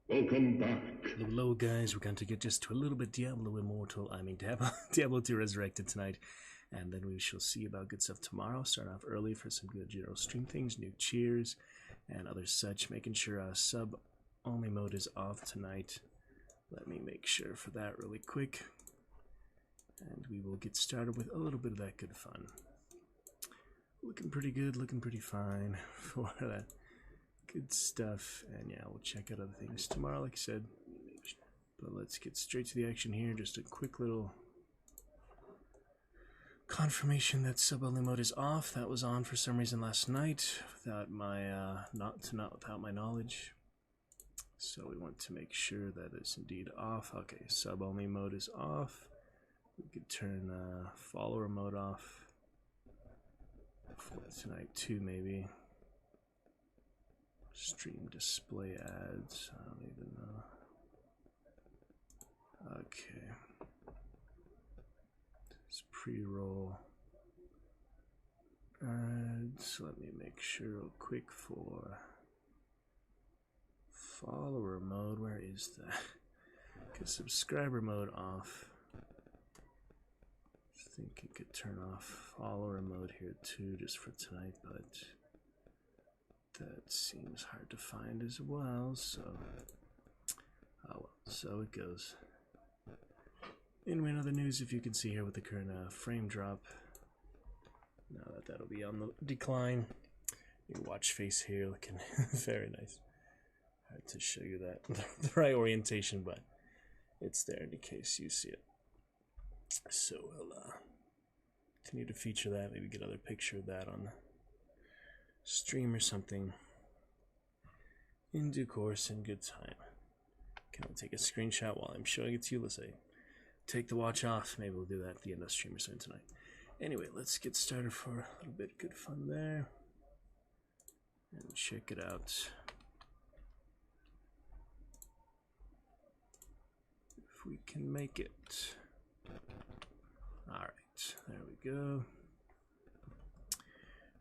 Welcome back. Hello guys, we're going to get just to a little bit Diablo Immortal, Diablo 2 Resurrected tonight, and then we shall see about good stuff tomorrow. Start off early for some good general stream things, new cheers, and other such, making sure sub-only mode is off tonight. Let me make sure for that really quick, and we will get started with a little bit of that good fun. Looking pretty good, looking pretty fine for that good stuff, and yeah, we'll check out other things tomorrow, like I said. But let's get straight to the action here. Just a quick little confirmation that sub-only mode is off. That was on for some reason last night without my without my knowledge. So we want to make sure that it's indeed off. Okay, sub-only mode is off. We could turn follower mode off for tonight too, maybe. Stream display ads. I don't even know. Okay. It's pre-roll ads. Let me make sure real quick for follower mode. Where is that? Because subscriber mode off. I think you could turn off follower mode here too, just for tonight, but that seems hard to find as well, so oh well, so it goes. Anyway, in other news, if you can see here with the current frame drop, now that'll be on the decline. Your watch face here looking very nice. Hard to show you that the right orientation, but it's there in case you see it. So we'll continue to feature that, maybe get another picture of that on the stream or something in due course in good time. Can I take a screenshot while I'm showing it to you? Let's say take the watch off. Maybe we'll do that at the end of the stream or something tonight. Anyway, let's get started for a little bit of good fun there and check it out. If we can make it. Alright, there we go.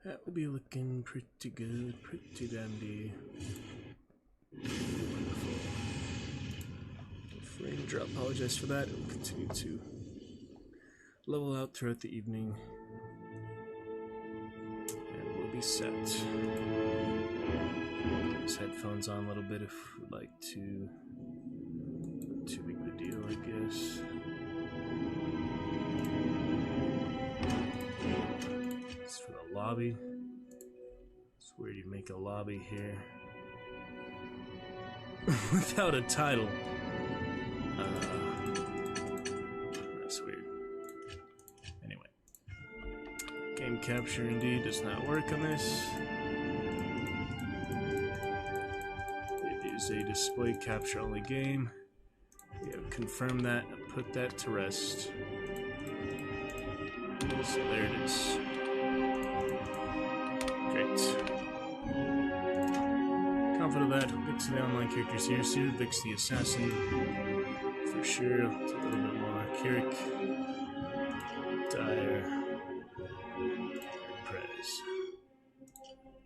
That will be looking pretty good, pretty dandy. Wonderful. Frame drop, apologize for that. It will continue to level out throughout the evening. And we'll be set. Put those headphones on a little bit if we'd like to. Not too big of a deal, I guess. For the lobby. It's weird you make a lobby here without a title. That's weird. Anyway, game capture indeed does not work on this. It is a display capture only game. We have confirmed that and put that to rest. So there it is. Great. Confident of that. We'll get to the online characters here soon. Vix the Assassin. For sure. It's a little bit more Kirik. Dire. Prez.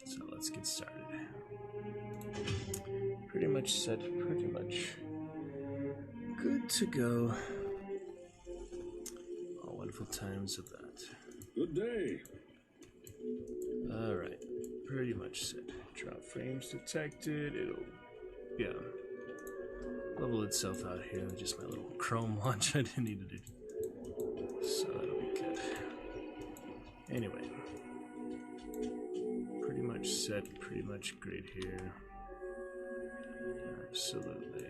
So let's get started. Pretty much set. Pretty much good to go. All wonderful times of that. Good day. Alright, pretty much set. Drop frames detected. It'll, yeah, level itself out here. Just my little Chrome launch I didn't need to do. So that'll be good. Anyway, pretty much set, pretty much great here. Absolutely.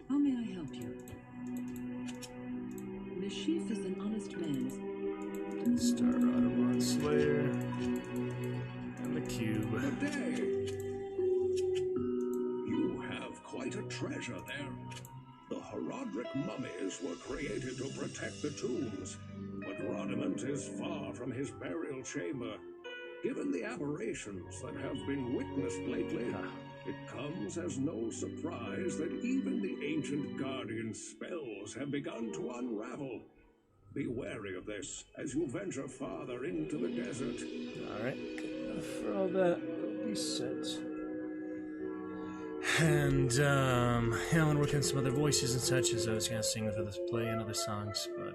How may I help you? Mashif is an honest man. Star Automon Slayer and the Cube. Good day. You have quite a treasure there. The Herodric mummies were created to protect the tombs, but Rodiment is far from his burial chamber. Given the aberrations that have been witnessed lately, it comes as no surprise that even the ancient Guardian's spells have begun to unravel. Be wary of this as you venture farther into the desert. Alright. for all that will be set. And yeah, I want to work on some other voices and such, as I was gonna sing for this play and other songs, but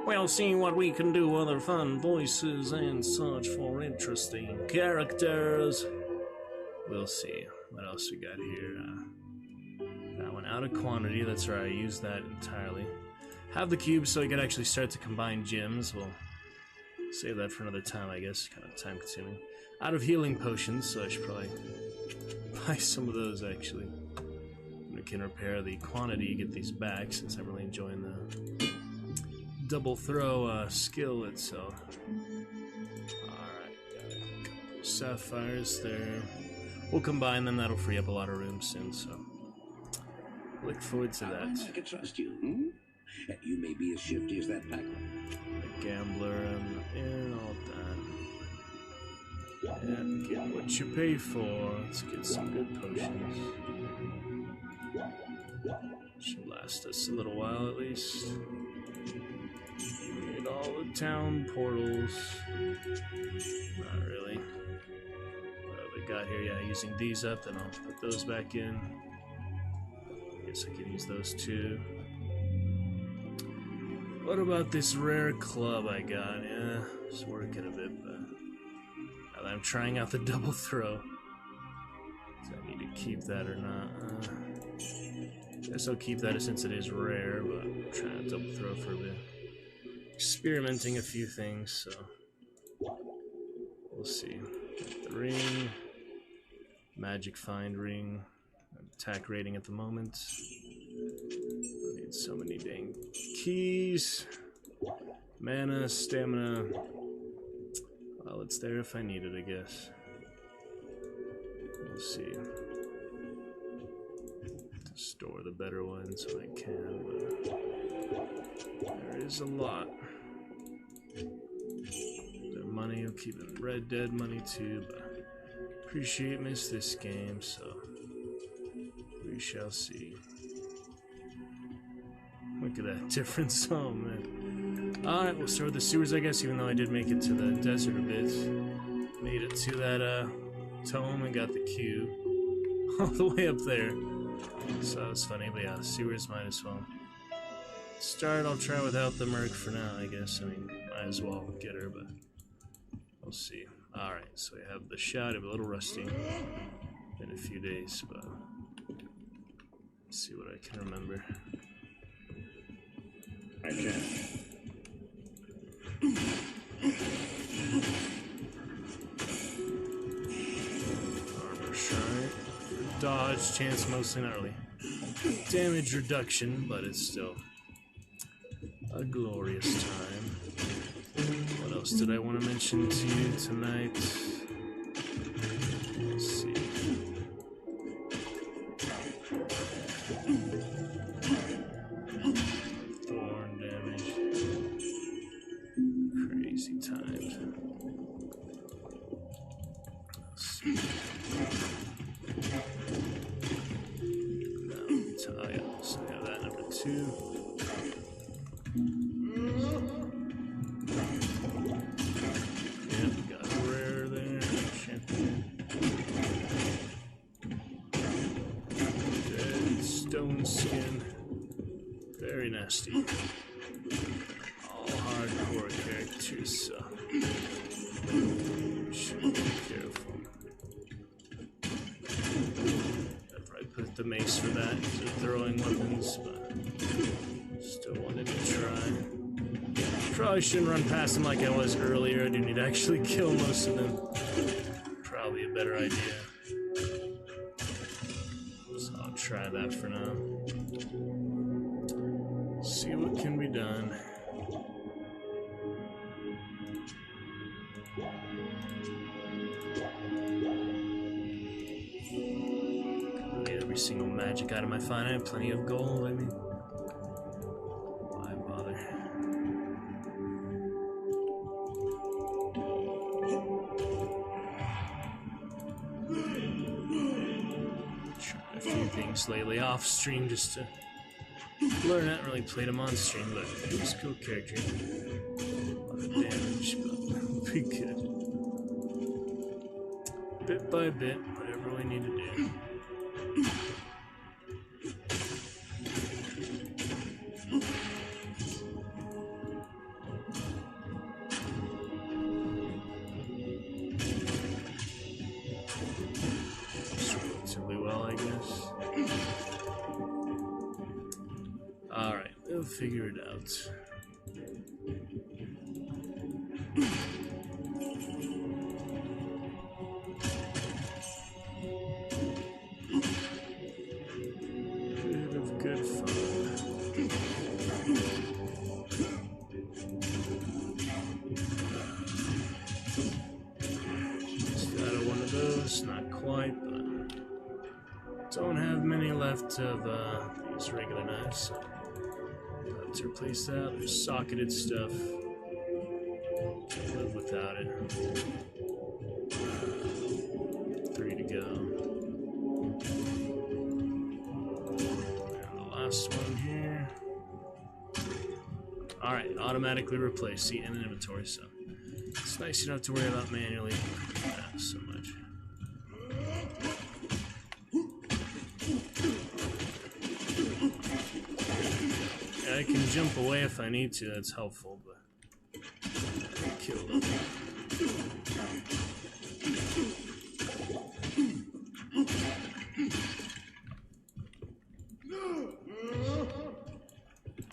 we'll see what we can do, other fun voices and such for interesting characters. We'll see. What else we got here? That one out of quantity, that's right, I used that entirely. Have the cube so I could actually start to combine gems. We'll save that for another time, I guess, kind of time consuming. Out of healing potions, so I should probably buy some of those actually. We can repair the quantity, get these back, since I'm really enjoying the double throw skill itself. Alright, got a couple sapphires there. We'll combine them, that'll free up a lot of room soon, so look forward to that. I can trust you, hmm? You may be as shifty as that pack. A gambler and all that. And get what you pay for. Let's get some good potions. Should last us a little while at least. Get all the town portals. Not really. What have we got here? Yeah, using these up, then I'll put those back in. Guess I can use those too. What about this rare club I got? Yeah, it's working a bit, but now that I'm trying out the double throw, do I need to keep that or not? Guess I'll keep that since it is rare, but I'm trying to double throw for a bit. Experimenting a few things, so we'll see. Got the ring, magic find ring, attack rating at the moment. I need so many dang keys. Mana, stamina. Well, it's there if I need it, I guess. We'll see. Store the better ones when I can, but there is a lot. Their money, I'll keep it Red Dead money too, but missed this game, so we shall see. Look at that difference, oh man. Alright, we'll start with the sewers, I guess, even though I did make it to the desert a bit. Made it to that tome and got the cube all the way up there. So that was funny, but yeah, sewers might as well. Start, I'll try without the merc for now, I guess. I mean, might as well get her, but we'll see. Alright, so we have the shot, a little rusty in a few days, but let's see what I can remember. I can. Armor shrine. Dodge, chance mostly not really. Damage reduction, but it's still a glorious time. What else did I want to mention to you tonight? Let's see. Thorn damage. Crazy times. Let's see. So I have that number 2. Yep, got a rare there. Champion. Dead stone skin. Very nasty. All hardcore characters, so should be careful. Put the mace for that, so throwing weapons, but still wanted to try. Probably shouldn't run past them like I was earlier. I do need to actually kill most of them. Probably a better idea. So I'll try that for now. See what can be done. Single magic item I find. I have plenty of gold, I mean, why bother? Tried a few things lately off stream just to learn. I haven't really played them on stream, but it was a cool character. A lot of damage. bit by bit, whatever we need to do. Relatively well, I guess. Alright, we'll figure it out. Bit of good fun. Just out of one of those, not quite, but don't have many left of these regular knives, so let's replace that. There's socketed stuff. Can't live without it. 3 to go. And the last one here. Alright, automatically replace. See, in inventory, so it's nice you don't have to worry about manually so much. I can jump away if I need to, that's helpful, but kill them.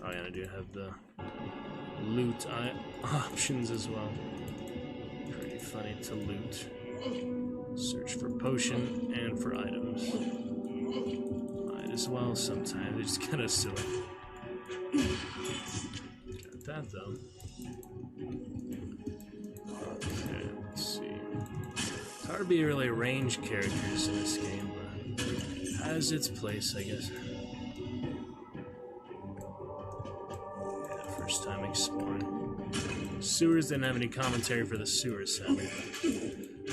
Oh yeah, I do have the loot options as well. Pretty funny to loot. Search for potion and for items. Might as well sometimes, it's just kind of silly. Got that though. Okay, let's see. It's hard to be really ranged characters in this game, but it has its place, I guess. Yeah, first time exploring. Sewers didn't have any commentary for the sewers, sadly.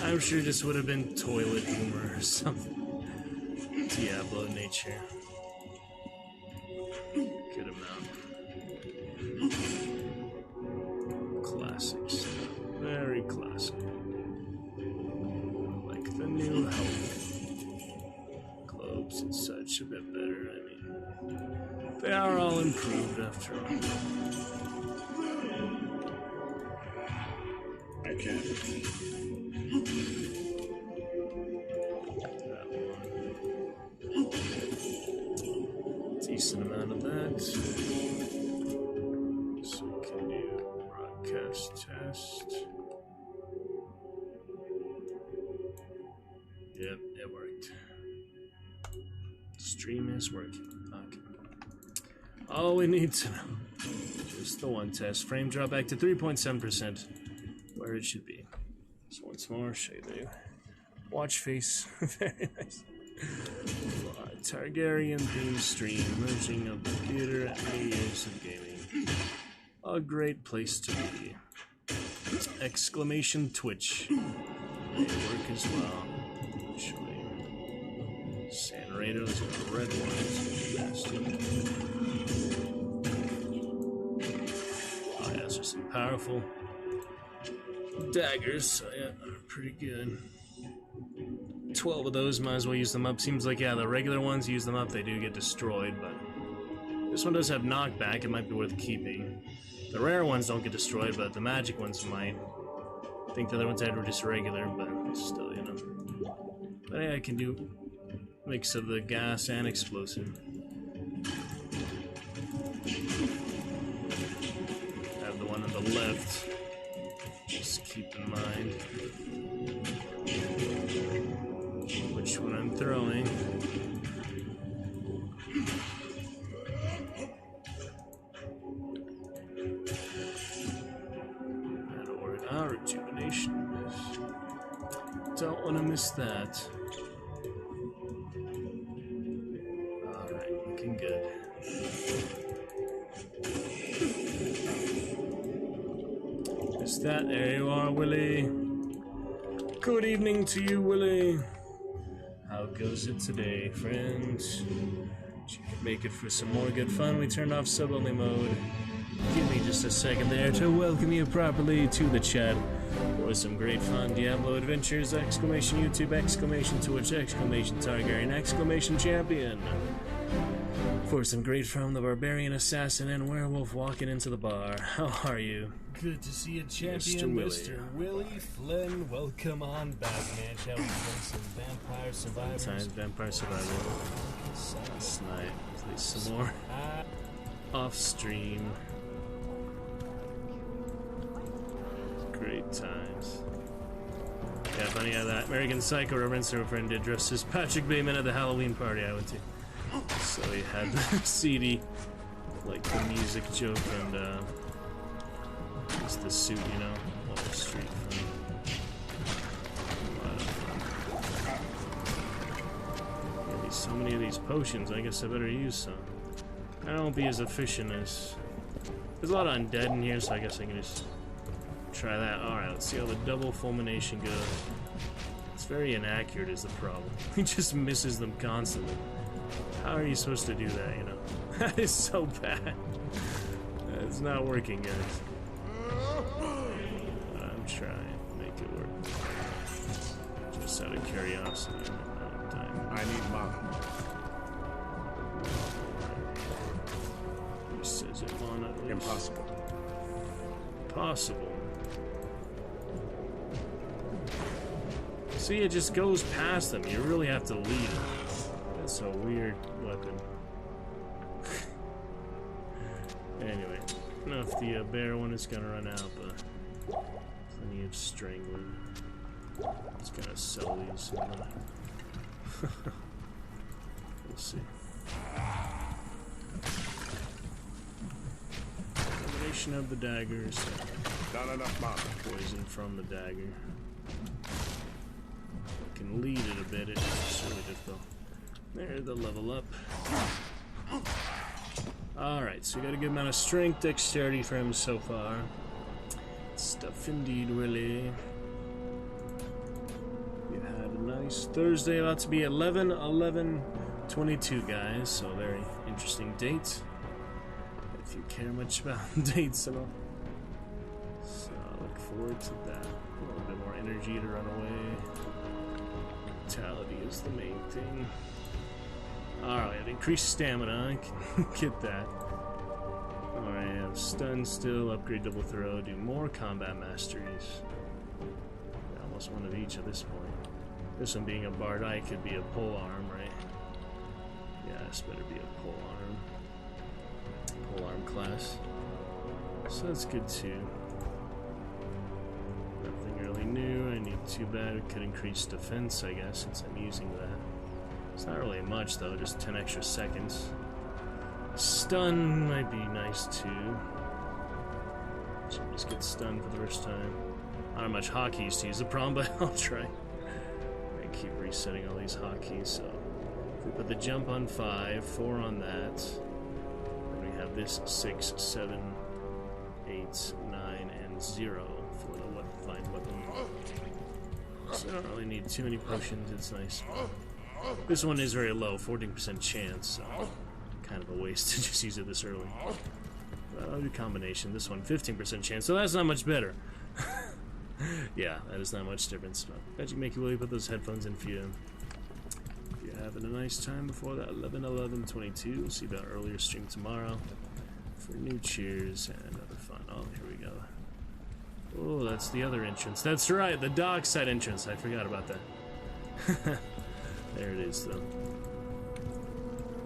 I'm sure this would have been toilet humor or something. Diablo nature. Good amount. Classic stuff. Very classic. Like the new health globes and such, a bit better, I mean. They are all improved after all. I can't. That one. Decent amount of that. So we can do broadcast test. Yep, it worked. Stream is working. Okay. All we need to know is the one test. Frame drop back to 3.7%, where it should be. So once more, show you the watch face. Very nice. Targaryen theme stream, merging of the theater and many years of gaming. A great place to be. Exclamation Twitch. They work as well. Actually, San Rado's got red ones. Bastard. Oh yeah, those are some powerful daggers, so yeah, they're pretty good. 12 of those, might as well use them up. Seems like, yeah, the regular ones, use them up, they do get destroyed, but this one does have knockback, it might be worth keeping. The rare ones don't get destroyed, but the magic ones might. I think the other ones I had were just regular, but still, you know. But yeah, I can do a mix of the gas and explosive. I have the one on the left. Just keep in mind which one I'm throwing. Our rejuvenation. Don't want to miss that. Alright, looking good. Is that? There you are, Willie. Good evening to you, Willie. How goes it today, friends? Did you make it for some more good fun? We turned off sub-only mode. Give me just a second there to welcome you properly to the chat. with some great fun Diablo adventures! Exclamation YouTube! Exclamation Twitch! Exclamation Targaryen! Exclamation Champion! For some great fun, the Barbarian, Assassin, and Werewolf walking into the bar. How are you? Good to see you, champion, Mr. Willie Flynn. Welcome on back, man. Shall we play some Vampire Survivors? Times Vampire Survivor. Last night. Play some more. Off stream. Great times. Yeah, funny how that American Psycho reference her friend did dress as Patrick Bateman at the Halloween party I went to. So he had the CD, like the music joke, and just the suit, you know, Wall Street fun. Yeah, so many of these potions, I guess I better use some. I won't be as efficient as... There's a lot of undead in here, so I guess I can just try that. Alright, let's see how the double fulmination goes. It's very inaccurate is the problem. He just misses them constantly. How are you supposed to do that, you know? That is so bad. It's not working, guys. I'm trying to make it work. Just out of curiosity. I need mine. He says it on at least. Impossible. Possible. See, it just goes past them. You really have to lead it. That's a weird weapon. Anyway, enough the bear one is gonna run out, but plenty of strangling. It's gonna sell these. We'll see. Combination of the daggers. Not enough mana. Poison from the dagger. I can lead it a bit, it's just really difficult. There's the level up. Alright, so we got a good amount of strength, dexterity for him so far. Stuff indeed, Willie. You had a nice Thursday, about to be 11/11/22, guys, so very interesting date. If you care much about dates and all. So I look forward to that. A little bit more energy to run away. Vitality is the main thing. Alright, increased stamina, I can get that. Alright, I have stun still, upgrade double throw, do more combat masteries. Almost one of each at this point. This one being a bard, I could be a pole arm, right? Yeah, this better be a pole arm. Pole arm class. So that's good too. Nothing really new, I need too bad. It could increase defense, I guess, since I'm using that. It's not really much though, just 10 extra seconds. Stun might be nice too. Should just get stunned for the first time. I don't know much hotkeys to use the problem, but I'll try. I keep resetting all these hotkeys, so if we put the jump on 5, 4 on that, then we have this 6, 7, 8, 9, and 0 for the find weapon. So I don't really need too many potions, it's nice. This one is very low, 14% chance, so kind of a waste to just use it this early. But I'll do combination. This one, 15% chance, so that's not much better. Yeah, that is not much difference. But bet you make you really put those headphones in for you. If you're having a nice time before that 11/11/22, we'll see about earlier stream tomorrow for new cheers and other fun. Oh, here we go. Oh, that's the other entrance. That's right, the dock side entrance. I forgot about that. There it is, though.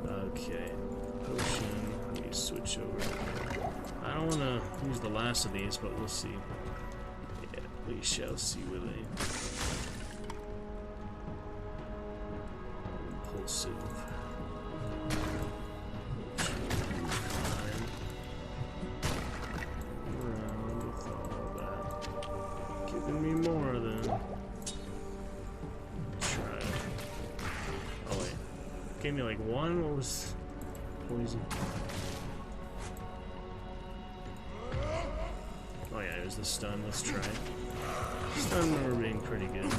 Okay, potion. Let me switch over. I don't want to use the last of these, but we'll see. Yeah, we shall see, Willie. Impulsive. Around with all that. Giving me more, then. Gave me like 1. What was poison? Oh yeah, it was the stun. Let's try it. Stun we're being pretty good.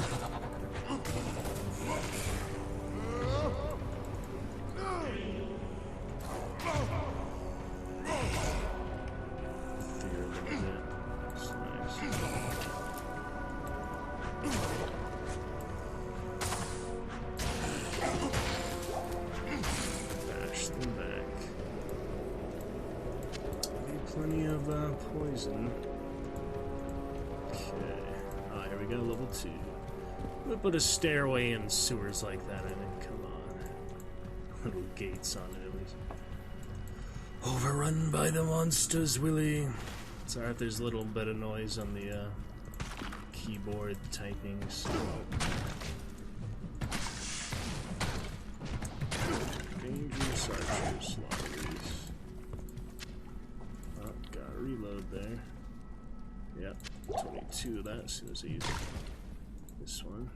poison. Okay. Ah, here we go, level 2. We'll put a stairway in sewers like that, I mean, come on. Little gates on it, at least. Overrun by the monsters, Willie. Sorry if there's a little bit of noise on the keyboard typing, so... Dangerous archers, lotteries. Oh, gotta reload there. Yep, 22 of that as soon as I use this one.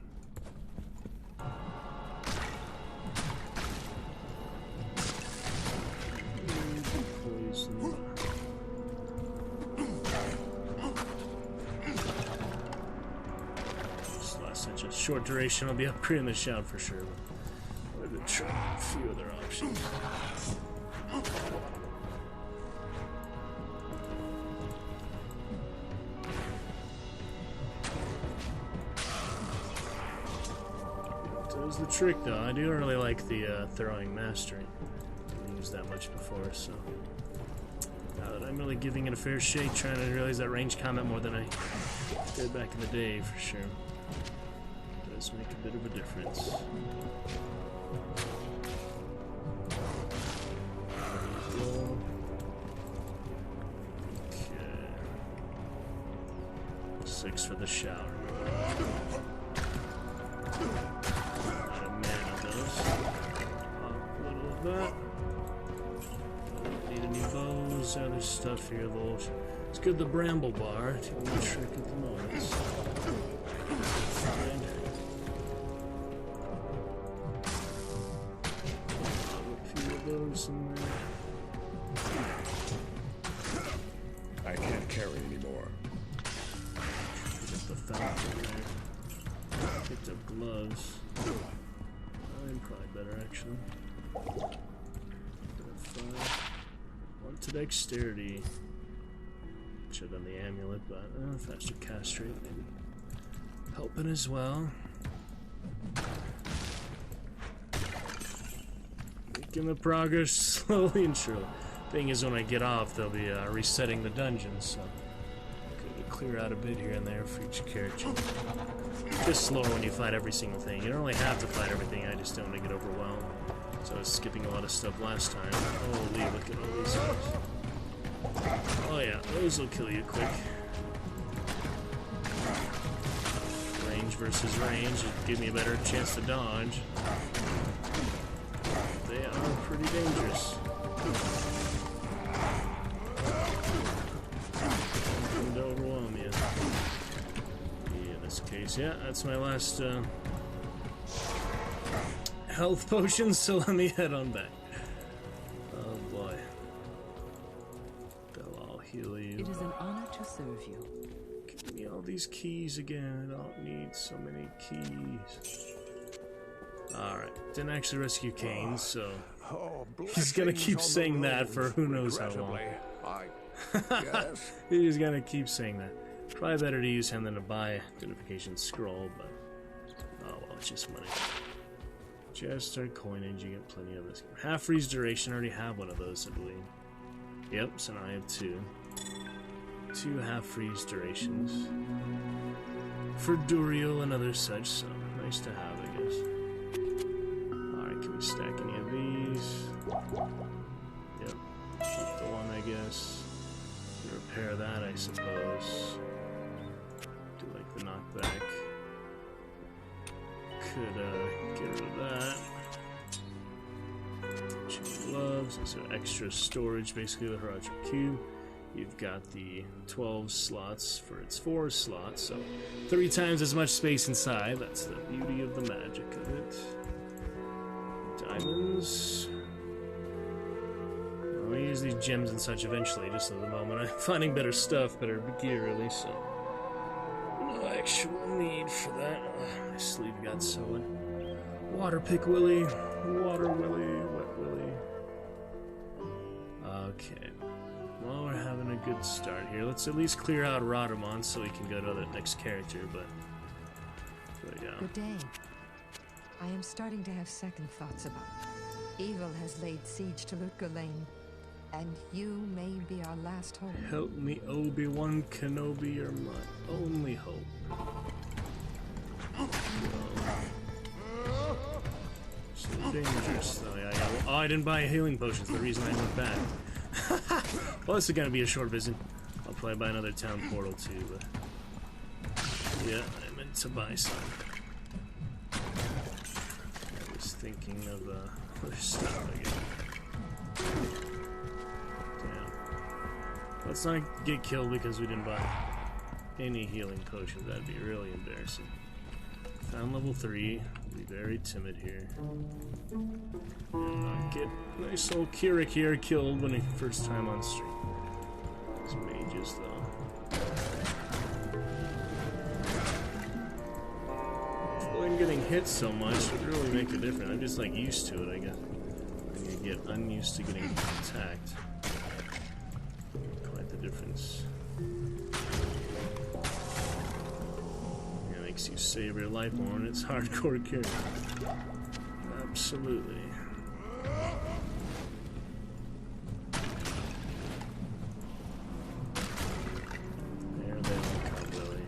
Poison. This lasts such a short duration, I'll be upgrading the shout for sure. We're gonna try a few other options. There's the trick though. I do really like the throwing mastery. I haven't used that much before, so now that I'm really giving it a fair shake, trying to realize that range combat more than I did back in the day for sure. It does make a bit of a difference. Okay. 6 for the shower. That. Need any bows, other stuff here, though. It's good the bramble bar. It's the only trick at the moment. A few of those in there. I can't carry anymore. Pick up the fountain there. Picked up gloves. I'm probably better, actually. 1 to dexterity. Should have done the amulet, but faster cast rate maybe helping as well. Making the progress slowly and surely. Thing is, when I get off, they'll be resetting the dungeons, so could clear out a bit here and there for each character. Just slower when you fight every single thing. You don't really have to fight everything. I just don't want to get overwhelmed. So I was skipping a lot of stuff last time. Holy, look at all these things. Oh yeah, those will kill you quick. Range versus range, it'd give me a better chance to dodge. They are pretty dangerous. Nothing to overwhelm you. Yeah, in this case, yeah, that's my last health potions, so let me head on back. Oh boy. They'll all heal you. It is an honor to serve you. Give me all these keys again. I don't need so many keys. Alright. Didn't actually rescue Kane, so he's gonna keep saying that for who knows how long. Yes. He's gonna keep saying that. Probably better to use him than to buy a identification scroll, but oh well, it's just money. Just our coinage, you get plenty of this. Half freeze duration, I already have one of those, I believe. Yep, so now I have 2. 2 half freeze durations. For Duriel and other such, so nice to have, I guess. Alright, can we stack any of these? Yep. Keep the one, I guess. Repair that, I suppose. Do like the knockback. Could get rid of that. 2 gloves, so extra storage basically with Roger Cube. You've got the 12 slots for its 4 slots, so 3 times as much space inside. That's the beauty of the magic of it. Diamonds. I'll use these gems and such eventually, just at the moment I'm finding better stuff, better gear really, so no actual need for that. My sleeve got sewing. Water pick Willie. Water Willie. Wet Willie. Okay. Well, we're having a good start here. Let's at least clear out Rodamon so we can go to the next character, but yeah. Good day. I am starting to have second thoughts about it. Evil has laid siege to Lutger Lane. And you may be our last hope. Help me, Obi-Wan Kenobi, you're my only hope. So dangerous, though. Yeah. Oh, I didn't buy healing potions. The reason I went back. Well, this is gonna be a short visit. I'll probably buy another town portal too. But yeah, I meant to buy some. I was thinking of other stuff again. Damn. Let's not get killed because we didn't buy any healing potions. That'd be really embarrassing. Found level 3. Be very timid here. And not get nice old Kirik here killed when he first time on stream. These mages though. Avoiding getting hit so much would really make a difference. I'm just like used to it, I guess. When you get unused to getting attacked. Quite the difference. Makes you savor life more, and it's hardcore character. Absolutely. There they all come, Billy.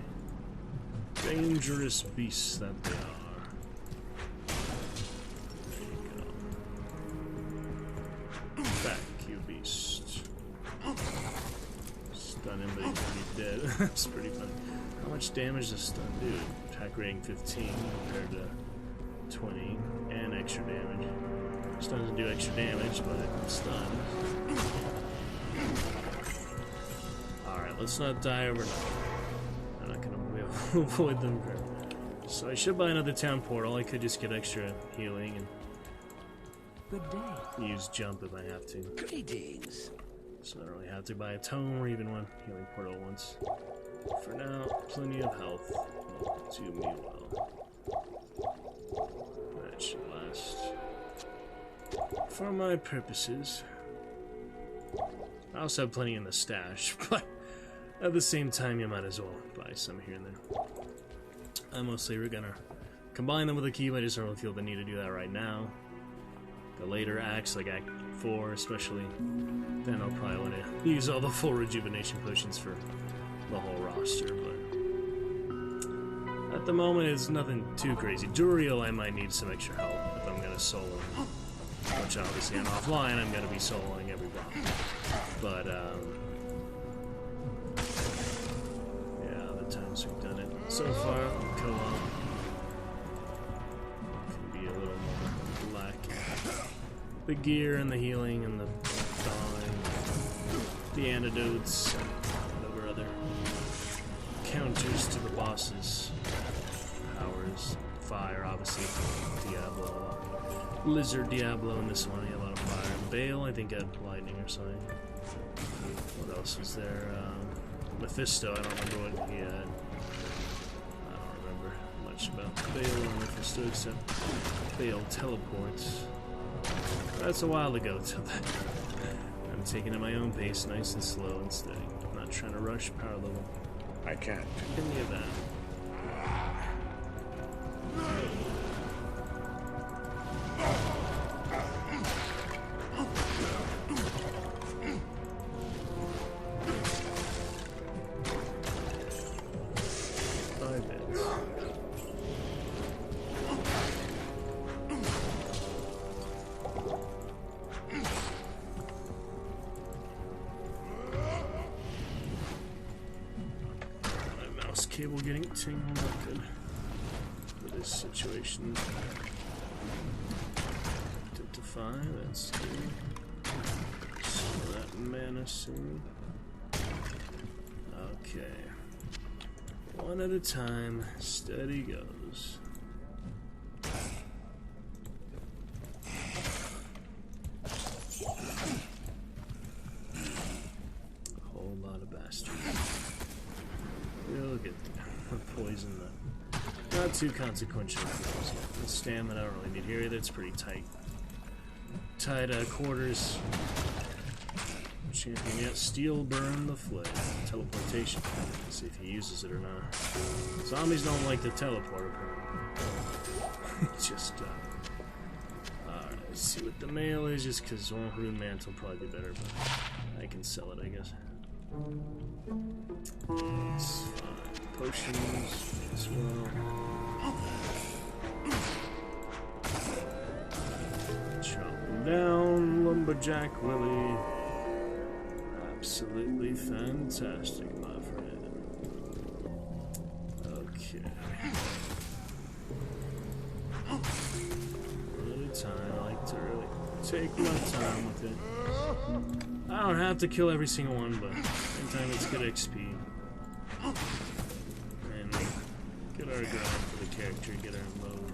Dangerous beasts that they are. There you go. Back, you beast. Stun him, but he's already dead. That's pretty funny. How much damage does stun do? Attack rating 15 compared to 20, and extra damage. Stun doesn't do extra damage, but it stuns. Alright, let's not die overnight. I'm not gonna avoid them forever. So I should buy another town portal. I could just get extra healing and Good day. use jump if I have to. Greetings. So I don't really have to buy a tome or even one healing portal once. For now, plenty of health will do me well. That should last. For my purposes. I also have plenty in the stash, but at the same time, you might as well buy some here and there. Mostly we're gonna combine them with a cube. I just don't really feel the need to do that right now. The later acts, like Act 4 especially, then I'll probably want to use all the full rejuvenation potions for the whole roster, but at the moment it's nothing too crazy. Duriel I might need some extra help if I'm gonna solo, which obviously I'm offline, I'm gonna be soloing every block. But yeah, the times we've done it so far, co-op can be a little more lacking. The gear and the healing and the thawing, the antidotes, whatever other counters to the boss's powers. Fire, obviously, Diablo. Lizard Diablo in this one, he had a lot of fire. Bale, I think, had lightning or something. What else was there? Mephisto, I don't remember what he had. I don't remember much about Bale or Mephisto except Bale teleports. That's a while ago till that. I'm taking it at my own pace, nice and slow and steady. I'm not trying to rush power level. I can't. Any of that. Cable getting tingled up good for this situation. Up to 5, that's good. So that mana soon. Okay. One at a time, steady goes. A whole lot of bastards. We'll get the poison, not too consequential. The stamina I don't really need here either. It's pretty tight. Quarters. Champion yet. Steel burn the flame. Teleportation. Let's see if he uses it or not. Zombies don't like to teleport apparently. Just alright. Let's see what the mail is, just because Rune Mantle will probably be better, but I can sell it, I guess. It's fine. Potions as well. Chop them down, Lumberjack Willie. Absolutely fantastic, my friend. Okay. Time. I like to really take my time with it. I don't have to kill every single one, but same time it's good XP. And get our grind for the character, get our mode.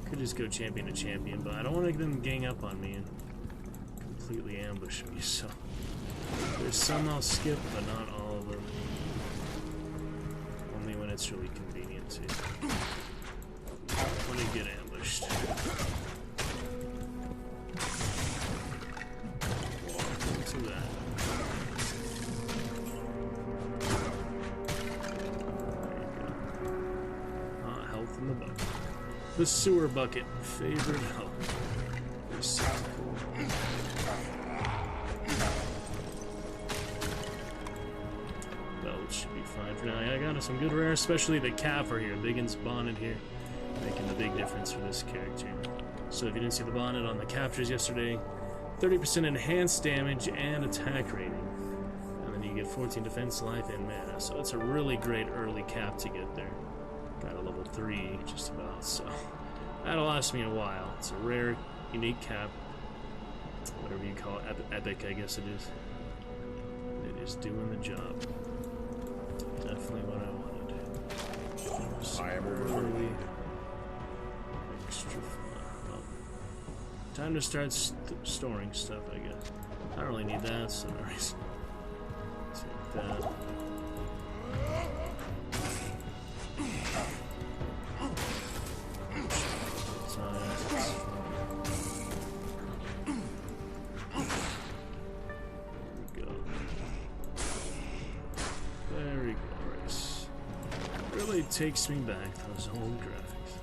Could just go champion to champion, but I don't want them gang up on me and completely ambush me, so there's some I'll skip, but not all of them. Only when it's really convenient to. When I get ambushed. In the bucket. The sewer bucket. Favorite help. Receptacle. Those should be fine for now. I got some good rare, especially the Kaffir here. Biggin's bonnet here. Making a big difference for this character. So if you didn't see the bonnet on the captures yesterday, 30% enhanced damage and attack rating. And then you get 14 defense, life, and mana. So it's a really great early cap to get there. Got a level 3 just about, so that'll last me a while. It's a rare, unique cap, whatever you call it, epic I guess it is. It is doing the job. Definitely what I wanted. I am early. Extra fun. Oh. Time to start storing stuff, I guess. I don't really need that, so no reason. Take that. Takes me back those old graphics.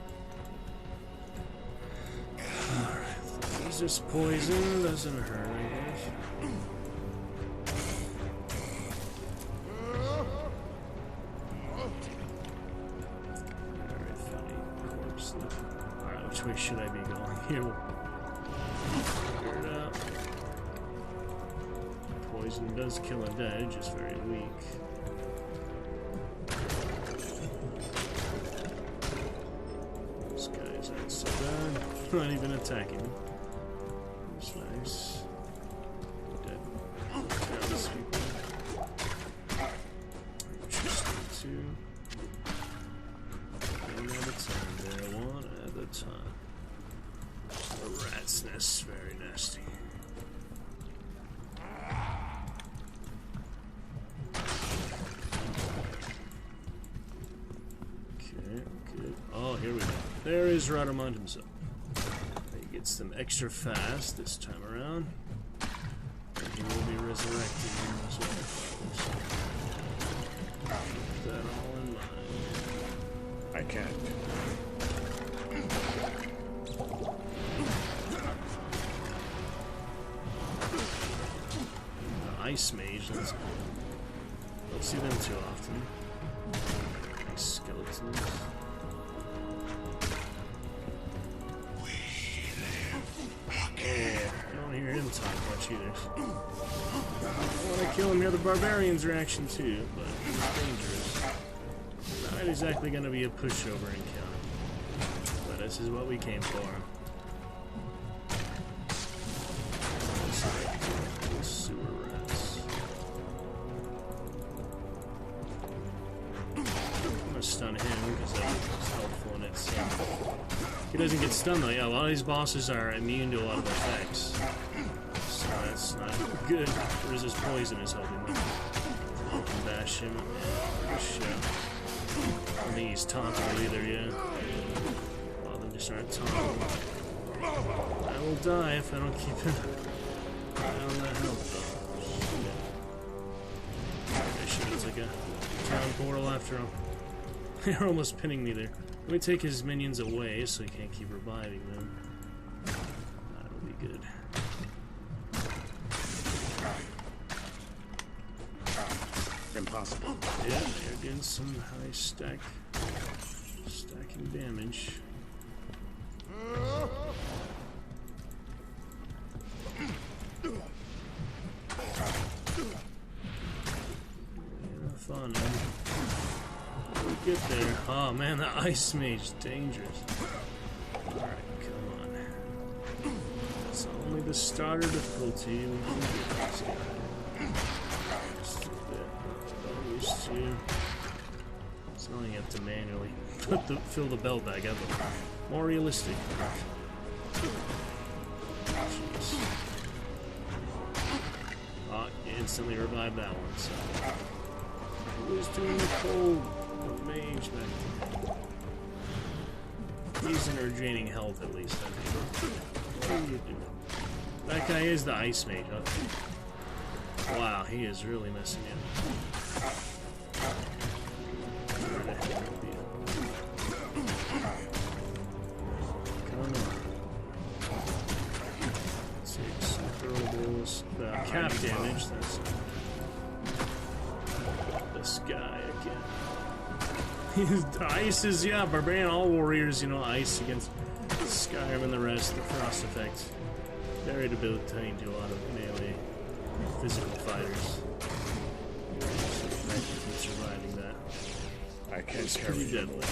Alright, it's just poison, doesn't hurt, I guess. Very funny. Alright, which way should I be going here? Figure it out. Poison does kill undead, just very weak. So bad. Not even attacking. That's nice. Dead. These people. Interesting too. One at a time there. One at a time. A rat's nest. Very nasty. Okay, good. Oh, here we go. There is Rhodamond himself. He gets them extra fast this time around. And he will be resurrected as well. Keep that all in mind. I can't. Ice Mage, that's cool. Don't see them too often. Nice skeletons. I don't hear him talk much either. I want to kill him, hear the Barbarian's reaction too, but he's dangerous. Not exactly going to be a pushover encounter. But this is what we came for. Sewer rats. I'm going to stun him because that's helpful in itself. He doesn't get stunned though. Yeah, a lot of these bosses are immune to a lot of effects. So that's not good. Resist poison is helping them. I can bash him. Yeah, shit. I don't think he's taunting either yet. A lot of them just aren't taunting. I will die if I don't keep him on that health though. I should have took a town portal after all. They're almost pinning me there. Let me take his minions away so he can't keep reviving them. That'll be good. Impossible. Yeah, they're getting some high stacking damage. Yeah, fun, man. We'll get there. Oh man, the ice mage is dangerous. Alright, come on. It's only the starter difficulty. We can get this guy. Just a bit. I'm used to. It's not you have to manually fill the belt bag up. More realistic. Jeez. Oh, you instantly revived that one, so. Who's doing the cold? The mage back there. He's energetic health at least, I think. What are you doing? That guy is the ice mage, huh? Wow, he is really messing in. Cap damage, that's this guy again. His ice is, yeah, Barbarian, all warriors, you know, ice against Skyrim and the rest, the frost effect. Very debilitating to a lot of melee physical fighters. So thank you for surviving that. I can't It's carry pretty deadly.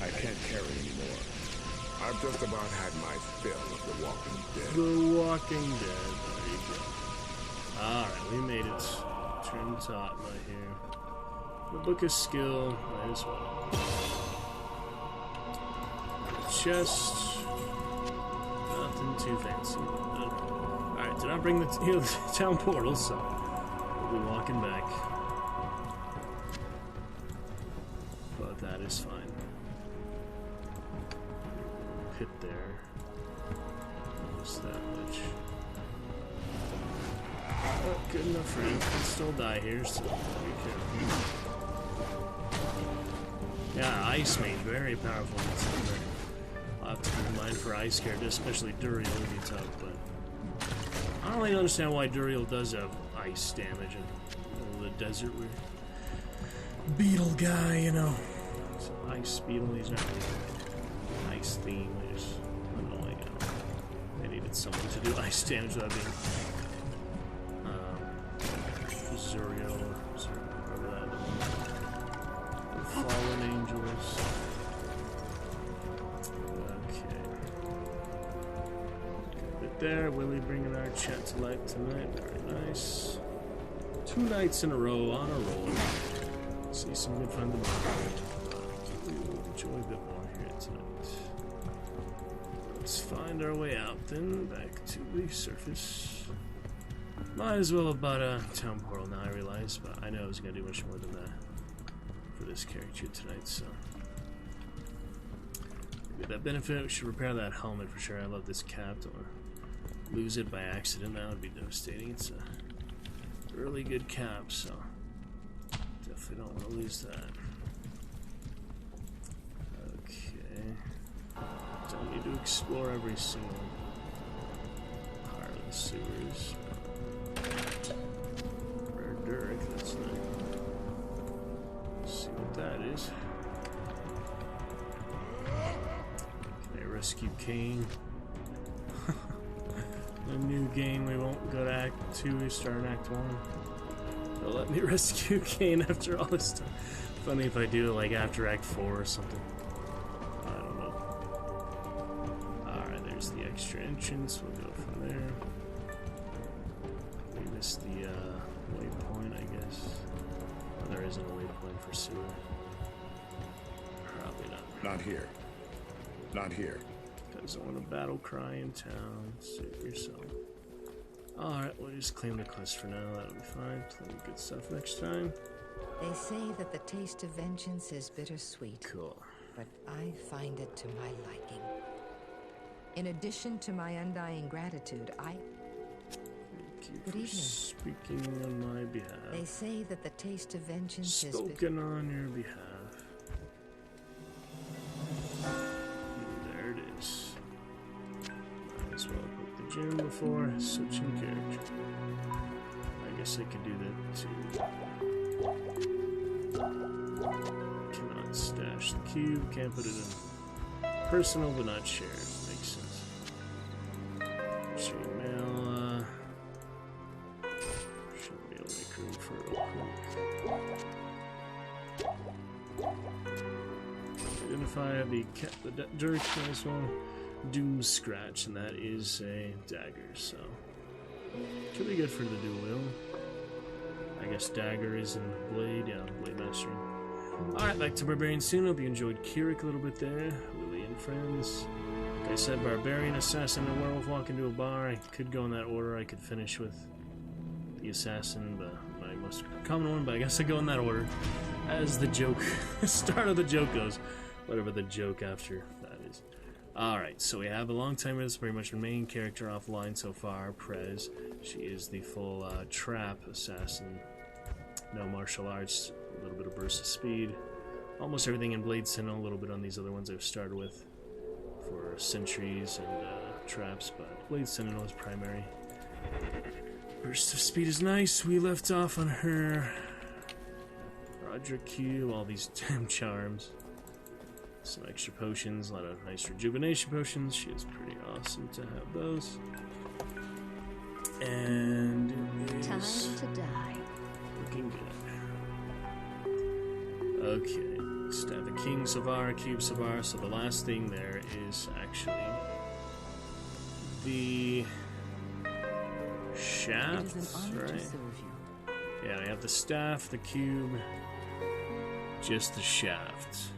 I can't carry anymore. I've just about had my fill of The Walking Dead. The Walking Dead. There you go. Alright, we made it. Turn top right here. The Book of Skill, might as well. Chest. Nothing too fancy. Alright, did not bring the town portal, so we'll be walking back. But that is fine. Pit there. Just that much. Oh, good enough for him. He'll still die here, so be careful. Yeah, Ice Mage, very powerful. I'll have to keep in mind for Ice character, especially Duriel would be tough, but I don't really understand why Duriel does have ice damage in the desert where beetle guy, you know. So ice beetle, he's not really ice theme, they just annoying. They needed someone to do ice damage without being Zuriel or whatever that is. The Fallen Angels. Okay. Good bit there. Willie bringing our chat to life tonight. Very nice. 2 nights in a row on a roll. See some good fun tomorrow. We will enjoy a bit more here tonight. Let's find our way out then, back to the surface. Might as well have bought a town portal now, I realize, but I know I was going to do much more than that for this character tonight, so. With that benefit, we should repair that helmet for sure. I love this cap. Don't want to lose it by accident, that would be devastating. It's a really good cap, so definitely don't want to lose that. Okay. Don't need to explore every single part of the sewers. Rare Durek, that's nice. Let's see what that is. Can I rescue Kane? A new game, we won't go to Act 2, we start in Act 1. They'll let me rescue Kane after all this time. Funny if I do it like after Act 4 or something. I don't know. Alright, there's the extra entrance, we'll go from there. We missed the waypoint, I guess. Well, there isn't a waypoint for sewer. Probably not. Not here. Not here. Doesn't want a battle cry in town. Suit yourself. Alright, we'll just claim the quest for now. That'll be fine. Plenty of good stuff next time. They say that the taste of vengeance is bittersweet. Cool. But I find it to my liking. In addition to my undying gratitude, Thank you Good for evening. speaking on my behalf. They say that the taste of vengeance is Spoken on your behalf. There it is. before switching character. I guess I could do that too. Cannot stash the cube, can't put it in personal but not shared. Makes sense. Should mail, should be able to make room for it real quick. Identify the dirk as well. Doom Scratch, and that is a dagger, so could be good for the dual wield. I guess dagger is in blade, yeah, blade mastery. Alright, back to Barbarian soon. Hope you enjoyed Kirik a little bit there. Willie and friends. Like I said, Barbarian, Assassin, and A Werewolf walk into a bar. I could go in that order. I could finish with the Assassin, but my most common one, but I guess I go in that order. As the joke, start of the joke goes. Whatever the joke after that is. Alright, so we have a long time with this, pretty much the main character offline so far, Prez. She is the full trap assassin. No martial arts, a little bit of burst of speed. Almost everything in Blade Sentinel, a little bit on these other ones I've started with for sentries and traps, but Blade Sentinel is primary. Burst of speed is nice. We left off on her Roderick Q, all these damn charms. Some extra potions, a lot of nice rejuvenation potions. She is pretty awesome to have those. And it Time is to die. looking good. Okay, Staff the King Savar, Cube Savar. So the last thing there is actually the shaft, right? Yeah, we have the staff, the cube, just the shaft.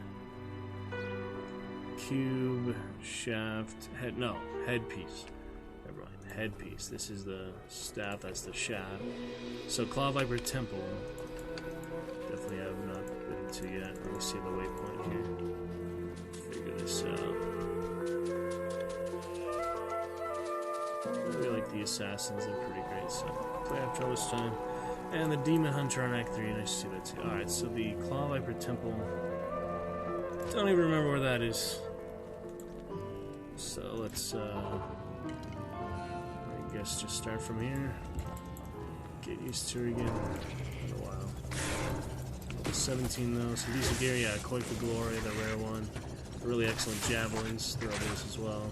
Cube, shaft, headpiece. Never mind, headpiece. This is the staff, that's the shaft. So Claw Viper Temple, definitely have not been to yet. Let me see the waypoint here. Figure this out. I really like the assassins, they're pretty great, so play after all this time. And the Demon Hunter on Act 3, nice to see that too. Alright, so the Claw Viper Temple, don't even remember where that is. So let's, I guess just start from here. Get used to her again. In a while. Level 17 though, some decent gear, yeah, Coin for Glory, the rare one. Really excellent javelins, throwers as well.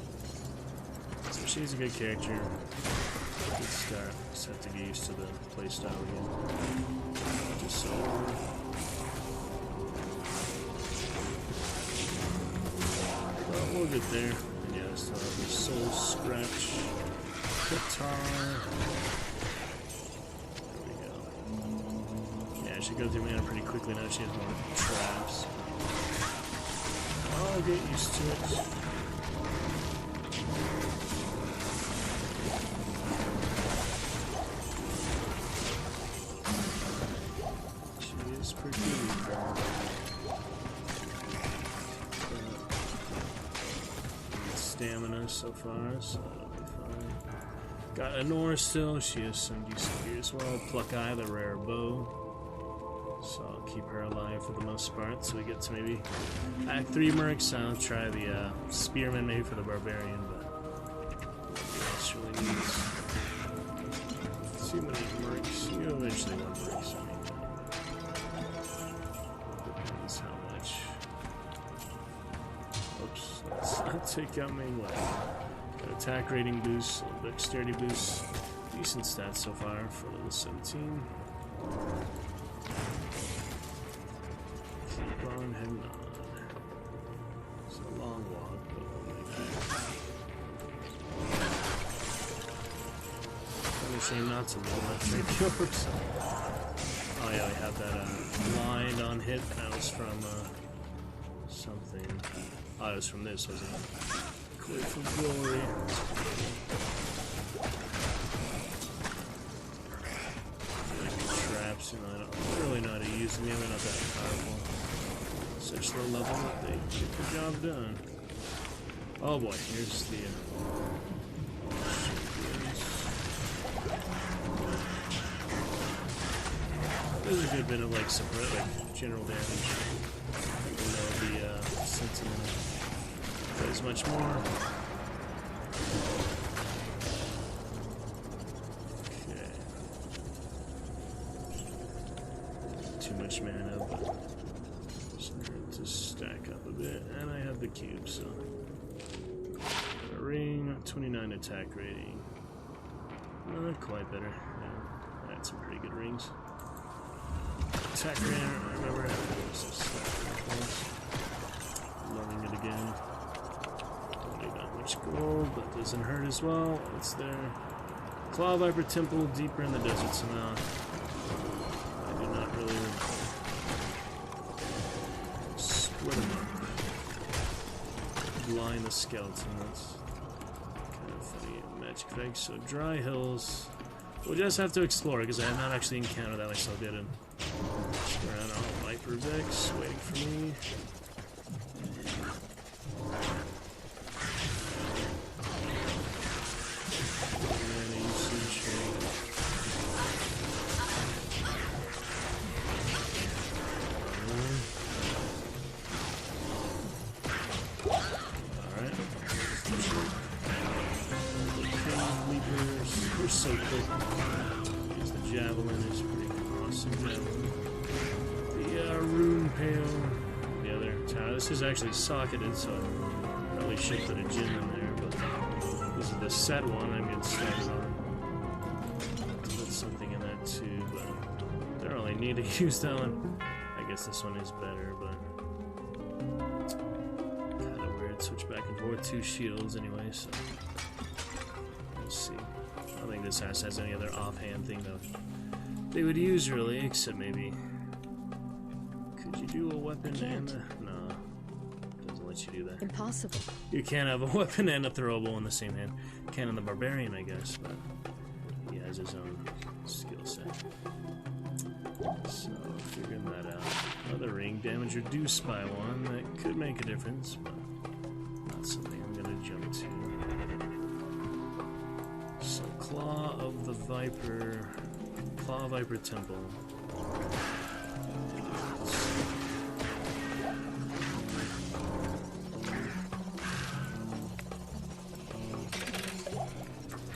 So she's a good character. Good start. Just have to get used to the playstyle again. Just so. Well, we'll get there. Yeah, still have the Soul Scratch. Guitar. There we go. Yeah, she goes through mana pretty quickly now. She has more traps. I'll get used to it. She is pretty good. Stamina so far, so that'll be fine. Got Anora still, she has some decent gear as well. Pluck Eye, the rare bow. So I'll keep her alive for the most part, so we get to maybe Act 3 mercs. I'll try the Spearman maybe for the Barbarian, but nobody else really needs too many mercs. You eventually want mercs, I mean. Depends how much. Oops, let's not take out main weapon. Got attack rating boost, dexterity boost. Decent stats so far for level 17. Keep on heading on. It's a long walk, but we'll make it. Kind of shame not to roll that trade yours. Oh yeah, we have that blind on hit. That was from something. Oh, it was from this, wasn't it? Cliff of Glory. Traps, you know, I don't really know how to use them. They're not that powerful. Such low level that they get the job done. Oh boy, here's the. There's a good bit of like support, like general damage. Even though the Sentinel does much more. too much mana, but doesn't hurt to stack up a bit. And I have the cube, so a ring, 29 attack rating. Not quite better. Yeah, I had some pretty good rings. Attack rating, I remember having this. Loving it again. Don't need that much gold, but doesn't hurt as well. It's there. Claw Viper Temple deeper in the desert somehow. I do not really split them up. Blind the skeleton. That's kind of funny. Magic effects. So Dry Hills. We'll just have to explore because I have not actually encountered that. I still didn't. Around all Viper Vex waiting for me. So quick. Use the javelin, is pretty awesome javelin. The rune pail, the other tower. This is actually socketed, so I probably should put a gem in there, but this is the set one I'm getting started on. Put something in that too, but I don't really need to use that one. I guess this one is better, but kind of weird. Switch back and forth, 2 shields anyway, so we'll see. I don't think this house has any other offhand thing though they would use really, except maybe could you do a weapon and a... No, doesn't let you do that. Impossible. You can't have a weapon and a throwable in the same hand. You can in the Barbarian, I guess, but he has his own skill set. So figuring that out. Another ring, damage reduced by 1. That could make a difference, but not something I'm gonna jump to. So, Claw of the Viper, Claw Viper Temple.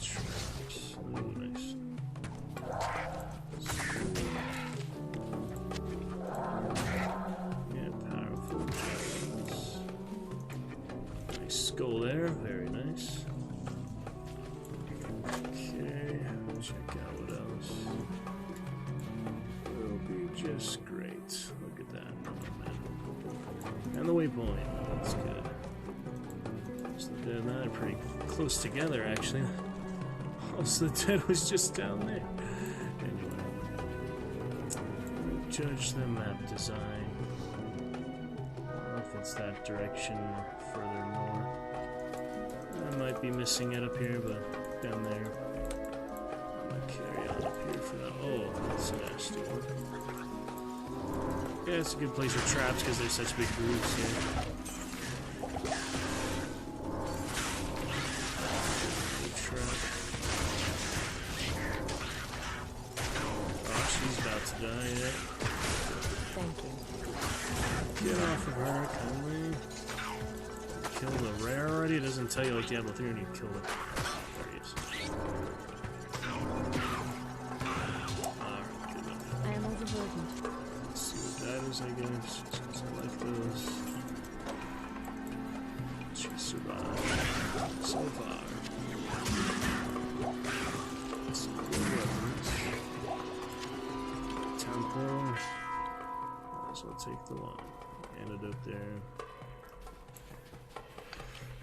Traps. Ooh, nice. Yeah, powerful traps. Nice skull there, very nice. Check out what else. Will be just great. Look at that. And the waypoint. That's good. So the dead and that are pretty close together, actually. Also, the dead was just down there. Anyway. Judge the map design. I don't know if it's that direction or further north. I might be missing it up here, but down there. Carry on up here for now. Oh, that's a nasty one. Yeah, it's a good place for traps because there's such big groups here. Big trap. Oh, she's about to die yet. Thank you. Get off of her, kindly. Kill the rare already? It doesn't tell you like Diablo 3 when you kill it. There he is. Let's see what that is, I guess, because I like those. She survived so far. Some good weapons. Temple. Might as well take the one. Antidote there.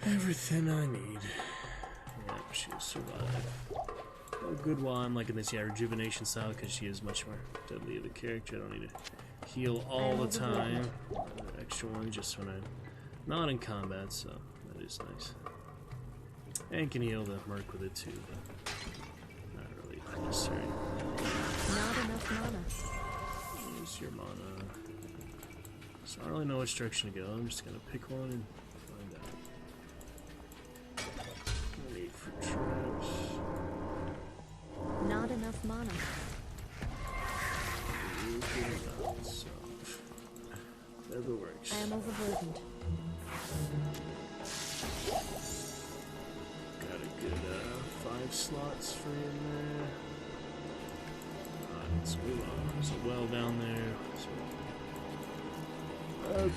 Everything I need. Yep, she'll survive. A good while I'm liking this, rejuvenation style, because she is much more deadly of a character. I don't need to heal all the time. Extra one just when I'm not in combat, so that is nice. And can heal the merc with it too, but not really necessary. Not enough mana. Use your mana. So I don't really know which direction to go. I'm just gonna pick one and find out. No need for traps. Not enough mana. So, whatever works. I am overburdened. Got a good 5 slots free in there. Let's move on. There's a well down there. Let's Okay.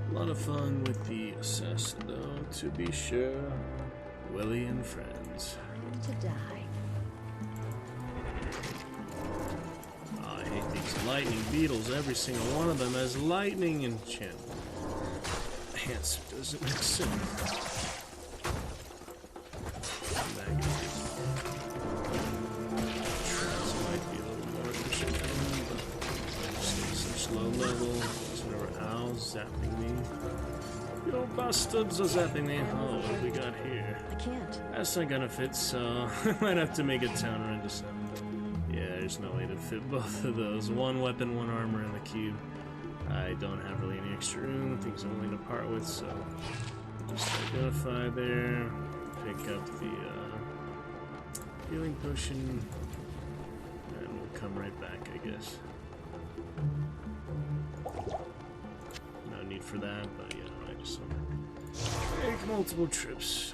A lot of fun with the assassin, though, to be sure. Willie and friends. To die. Oh, I hate these lightning beetles. Every single one of them has lightning enchantment. The answer doesn't make sense. Come back and get Traps might be a little more efficient for me, but still such low level. Owls zapping me. Yo, bastards are zapping me. Oh, what do we got here? I can't. That's not gonna fit, so I might have to make a tower into some. Yeah, there's no way to fit both of those. One weapon, one armor in the cube. I don't have really any extra room, things I'm willing to part with, so just identify there. Pick up the healing potion, and we'll come right back, I guess. No need for that, but you know, I just want to make multiple trips.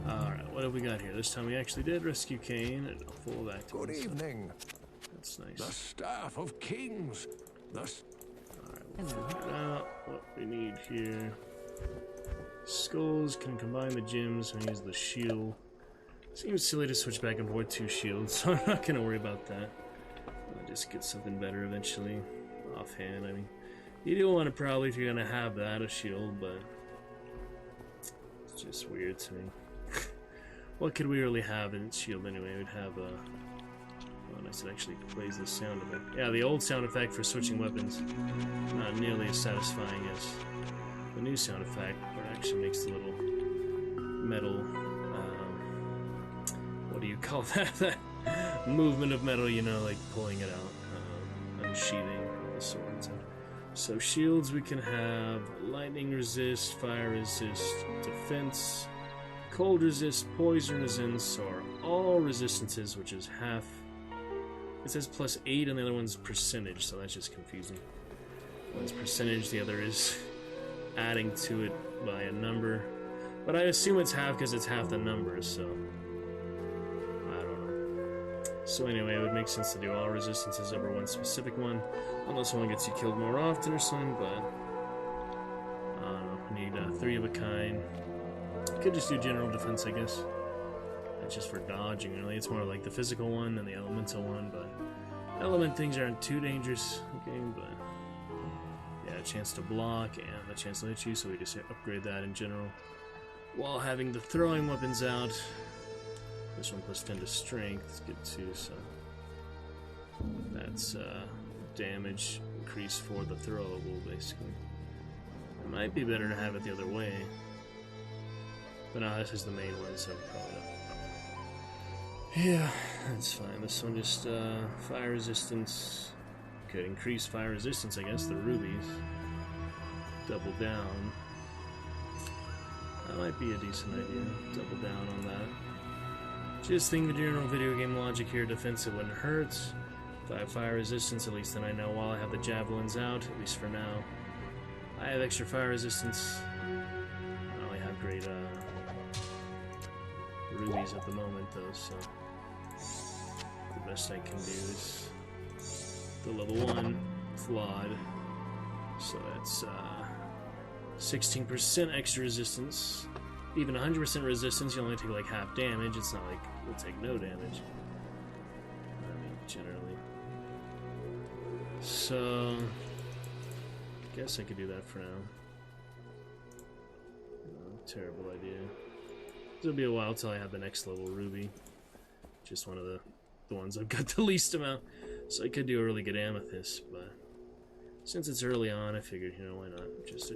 Alright, what have we got here? This time we actually did rescue Cain and pull back to Good evening. That's nice. The staff of kings. Alright, we'll figure out what we need here. Skulls can combine the gems and use the shield. Seems silly to switch back and forth 2 shields, so I'm not gonna worry about that. I'll just get something better eventually. Offhand, I mean, you do want to probably, if you're gonna have that, a shield, but it's just weird to me. What could we really have in its shield anyway? We'd have a. Oh, nice, it actually plays the sound of it. Yeah, the old sound effect for switching weapons, not nearly as satisfying as the new sound effect, where it actually makes the little metal. What do you call that? That movement of metal, you know, like pulling it out, unsheathing the sword. So shields we can have lightning resist, fire resist, defense, cold resist, poison resist, or all resistances, which is half. It says +8 and the other one's percentage, so that's just confusing. One's percentage, the other is adding to it by a number. But I assume it's half because it's half the numbers, so I don't know. So anyway, it would make sense to do all resistances over one specific one, unless one gets you killed more often or something, but I don't know. We need 3 of a kind. Could just do general defense, I guess. That's just for dodging, really. It's more like the physical one than the elemental one, but element things aren't too dangerous, okay, but yeah, a chance to block and a chance to hit you, so we just upgrade that in general. While having the throwing weapons out, this one +10 to strength, it's good too, so that's damage increase for the throwable, basically. It might be better to have it the other way. But no, this is the main one, so probably not. Yeah, that's fine. This one just, fire resistance. Could increase fire resistance, I guess, the rubies. Double down. That might be a decent idea. Double down on that. Just think the general video game logic here, defensive wouldn't hurt. If I have fire resistance, at least then I know while I have the javelins out, at least for now. I have extra fire resistance. I only have great, rubies at the moment, though, so the best I can do is the level 1 flawed, so that's 16% extra resistance. Even 100% resistance, you only take like half damage. It's not like we'll take no damage. I mean, generally. So, I guess I could do that for now. Terrible idea. It'll be a while till I have the next level ruby. Just one of the ones I've got the least amount. So I could do a really good amethyst, but since it's early on, I figured, you know, why not? Just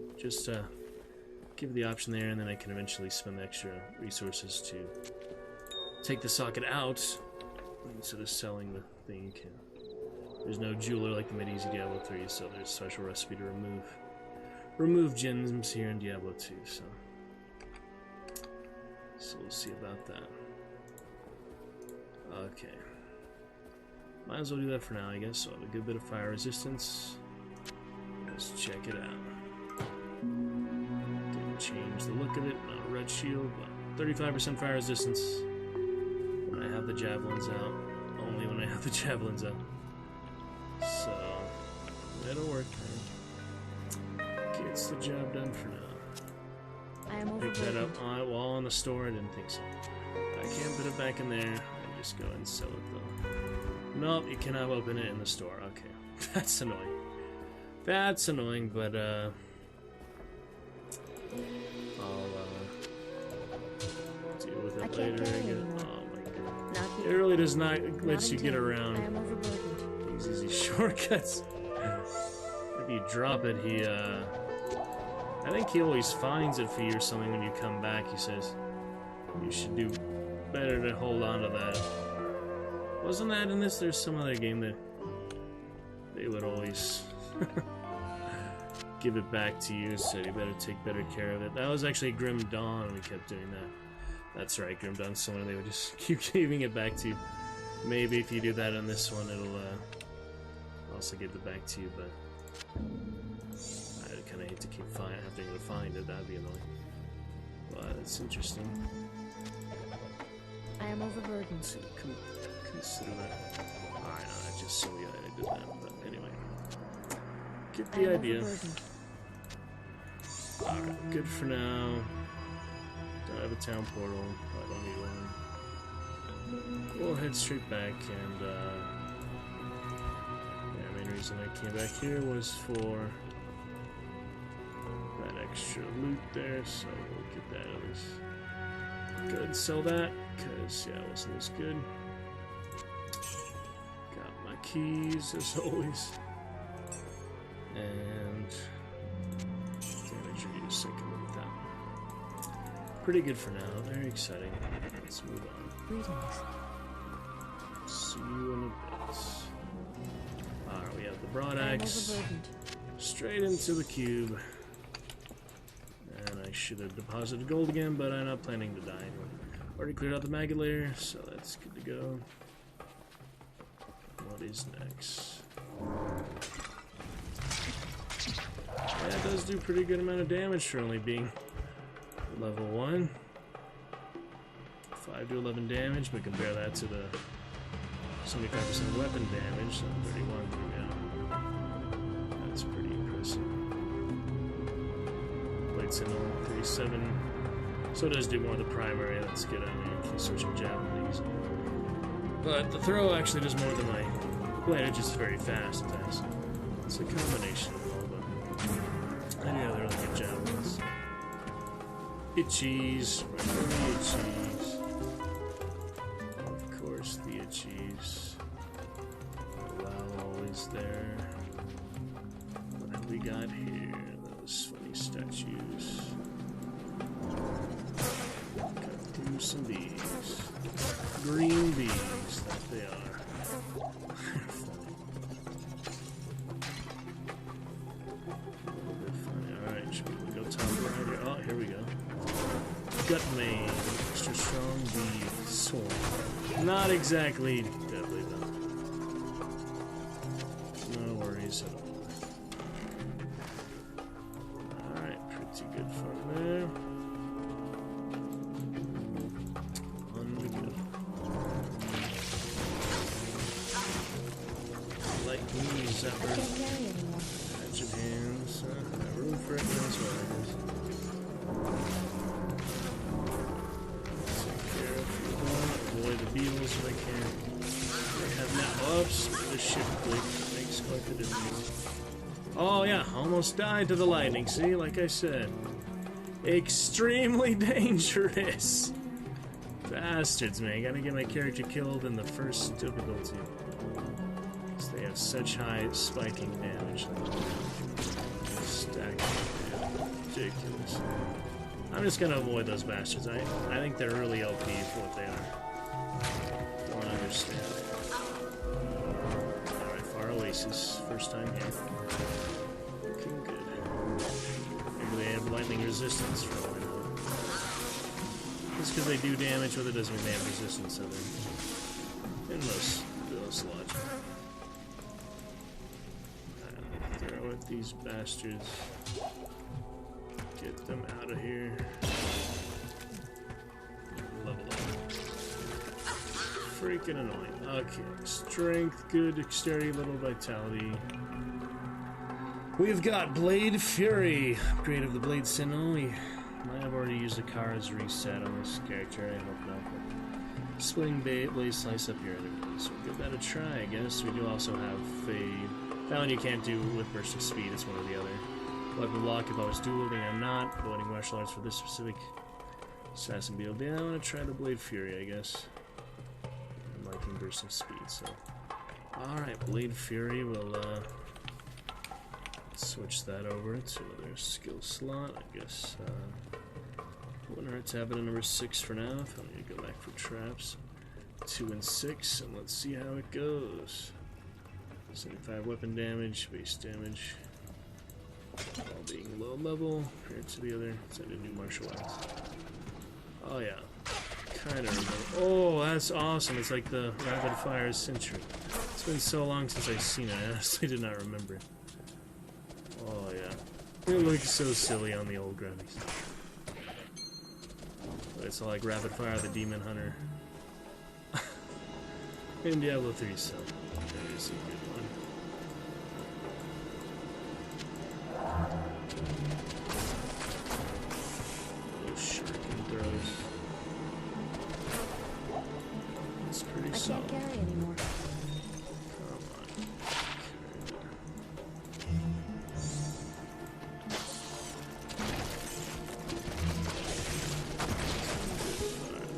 give the option there, and then I can eventually spend the extra resources to take the socket out instead of selling the thing. You can. There's no jeweler like the mid-easy Diablo 3, so there's a special recipe to remove remove gems here in Diablo 2, so we'll see about that. Okay. Might as well do that for now, I guess. So I have a good bit of fire resistance. Let's check it out. Didn't change the look of it. Not a red shield, but 35% fire resistance when I have the javelins out. Only when I have the javelins out. So that'll work. Gets the job done for now. I am Pick that up overburdened. while on the store. I didn't think so. I can't put it back in there. I just go and sell it though. Nope, you cannot open it in the store. Okay, that's annoying. That's annoying, but I'll deal with I it can't later. carry I guess. anymore. Oh my god. Not It here. really does not let Not you get until around I am overburdened. these easy shortcuts. If you drop it, I think he always finds it for you or something when you come back. He says you should do better to hold on to that. Wasn't that in this? There's some other game that they would always give it back to you, so you better take better care of it. That was actually Grim Dawn. We kept doing that. That's right, Grim Dawn. Someone they would just keep giving it back to you. Maybe if you do that on this one, it'll also give it back to you. But I kind of hate to keep having to find it. That'd be annoying. But it's interesting. I am overburdened. So consider that. Alright, no, just silly I did that. But anyway, get I the am idea. overburdened. Alright, good for now. Don't have a town portal. I don't need one. We'll head straight back and yeah, main reason I came back here was for that extra loot there, so we'll get that at least. Go ahead and sell that, because yeah, it wasn't as good. Got my keys as always. And damage reduce, I can live with that. Pretty good for now, very exciting. Let's move on. Greetings. See you in a bit. Alright, we have the I am broadaxe. overburdened. Straight into the cube. And I should have deposited gold again, but I'm not planning to die anyway. Already cleared out the maggot layer, so that's good to go. What is next? Yeah, it does do pretty good amount of damage for only being level 1. 5 to 11 damage, but compare that to the 75% weapon damage, so 31, yeah. That's pretty impressive. Lights in all 37. So it does do more of the primary. That's good. I mean, you can switch from javelin to use. But the throw actually does more than my blade. It's just very fast attacks. It's a combination of all, but I do have the really good javelins. Itchies. Right for the itchies. Of course, the itchies. Wow, always there. What have we got here? Those funny statues. Cut through some bees. Green bees, that they are. A little bit funny. Alright, should we go top right here? Oh, here we go. Gut main. Extra strong bee. Swarm. Not exactly deadly though. No worries at all. Alright, pretty good fun there. On we go. Lightning I zapper. can't carry anymore. Patch of hands. Room for it elsewhere, I guess. Take care of the one. Avoid the beetles if I can. I have now ups. The ship quick. Makes quite the difference. Oh yeah, almost died to the lightning. See, like I said. Extremely dangerous. Bastards, man. Gotta get my character killed in the first difficulty. Because they have such high spiking damage. Stack. Ridiculous. I'm just gonna avoid those bastards. I think they're really OP for what they are. Don't understand. Alright, Far Oasis. First time here. Looking good. resistance for all I know. Just because they do damage, but it doesn't mean they have resistance to them. In most logic. Throw at these bastards. Get them out of here. Level up. Freaking annoying. Okay. Strength, good, dexterity, little vitality. We've got Blade Fury. Upgrade of the Blade Sentinel. We might have already used the Kara's reset on this character. I hope not. But Splitting Blade Slice up your enemies. So we'll give that a try, I guess. We do also have Fade. That one you can't do with Burst of Speed. It's one or the other. Weapon block if I was dual wielding. I'm not. Loading martial arts for this specific assassin build. Yeah, I want to try the Blade Fury, I guess. I'm liking Burst of Speed, so. Alright, Blade Fury. We'll, switch that over to another skill slot, I guess. Wouldn't hurt to have it in number 6 for now. If I need to go back for traps. 2 and 6, and let's see how it goes. 75 weapon damage, base damage. All being low level compared to the other. So I did new martial arts. Oh yeah, kind of remember. Oh, that's awesome! It's like the rapid fire sentry. It's been so long since I've seen it. I honestly did not remember. Oh yeah, it looks so silly on the old graphics. But it's like rapid fire, the demon hunter. In Diablo 3, so that is a good one. Those shuriken throws. It's pretty solid. I can't carry anymore. Come on.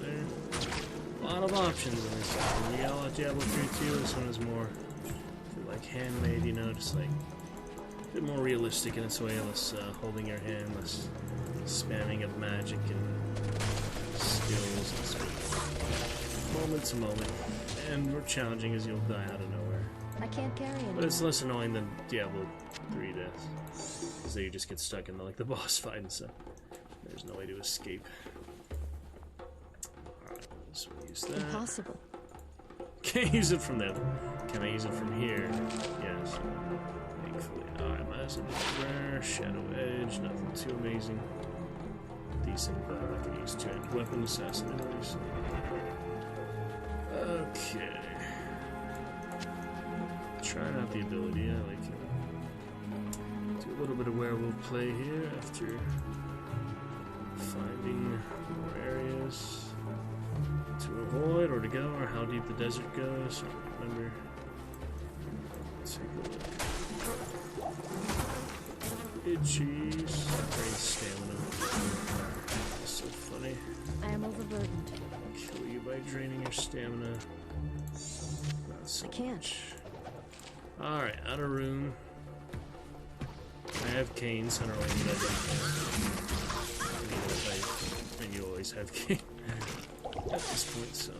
There. A lot of options in this one. You got a lot of Diablo 3 too. This one is more like handmade, you know, just like a bit more realistic in its way, less holding your hand, less spamming of magic and skills and sort of moment to moment. And more challenging as you'll die out of nowhere. I can't carry anymore. But it's less annoying than Diablo 3 deaths. Because then you just get stuck in the boss fight and stuff. There's no way to escape. Alright, so we'll use that. Impossible. Can't use it from there. Can I use it from here? Yes. Thankfully. Alright, Massive Rare, Shadow Edge, nothing too amazing. Decent, but I can use 2-handed weapon, Assassin and A Werewolf. Okay. Trying out the ability, I like it. Do a little bit of werewolf play here after finding more areas to avoid or to go, or how deep the desert goes. I don't remember. Let's take a look. Itchies. Drain stamina. That's so funny. I am overburdened. Kill you by draining your stamina. Not so I can't. much. Alright, out of room. I have canes. I don't really need that. And you always have canes at this point, so.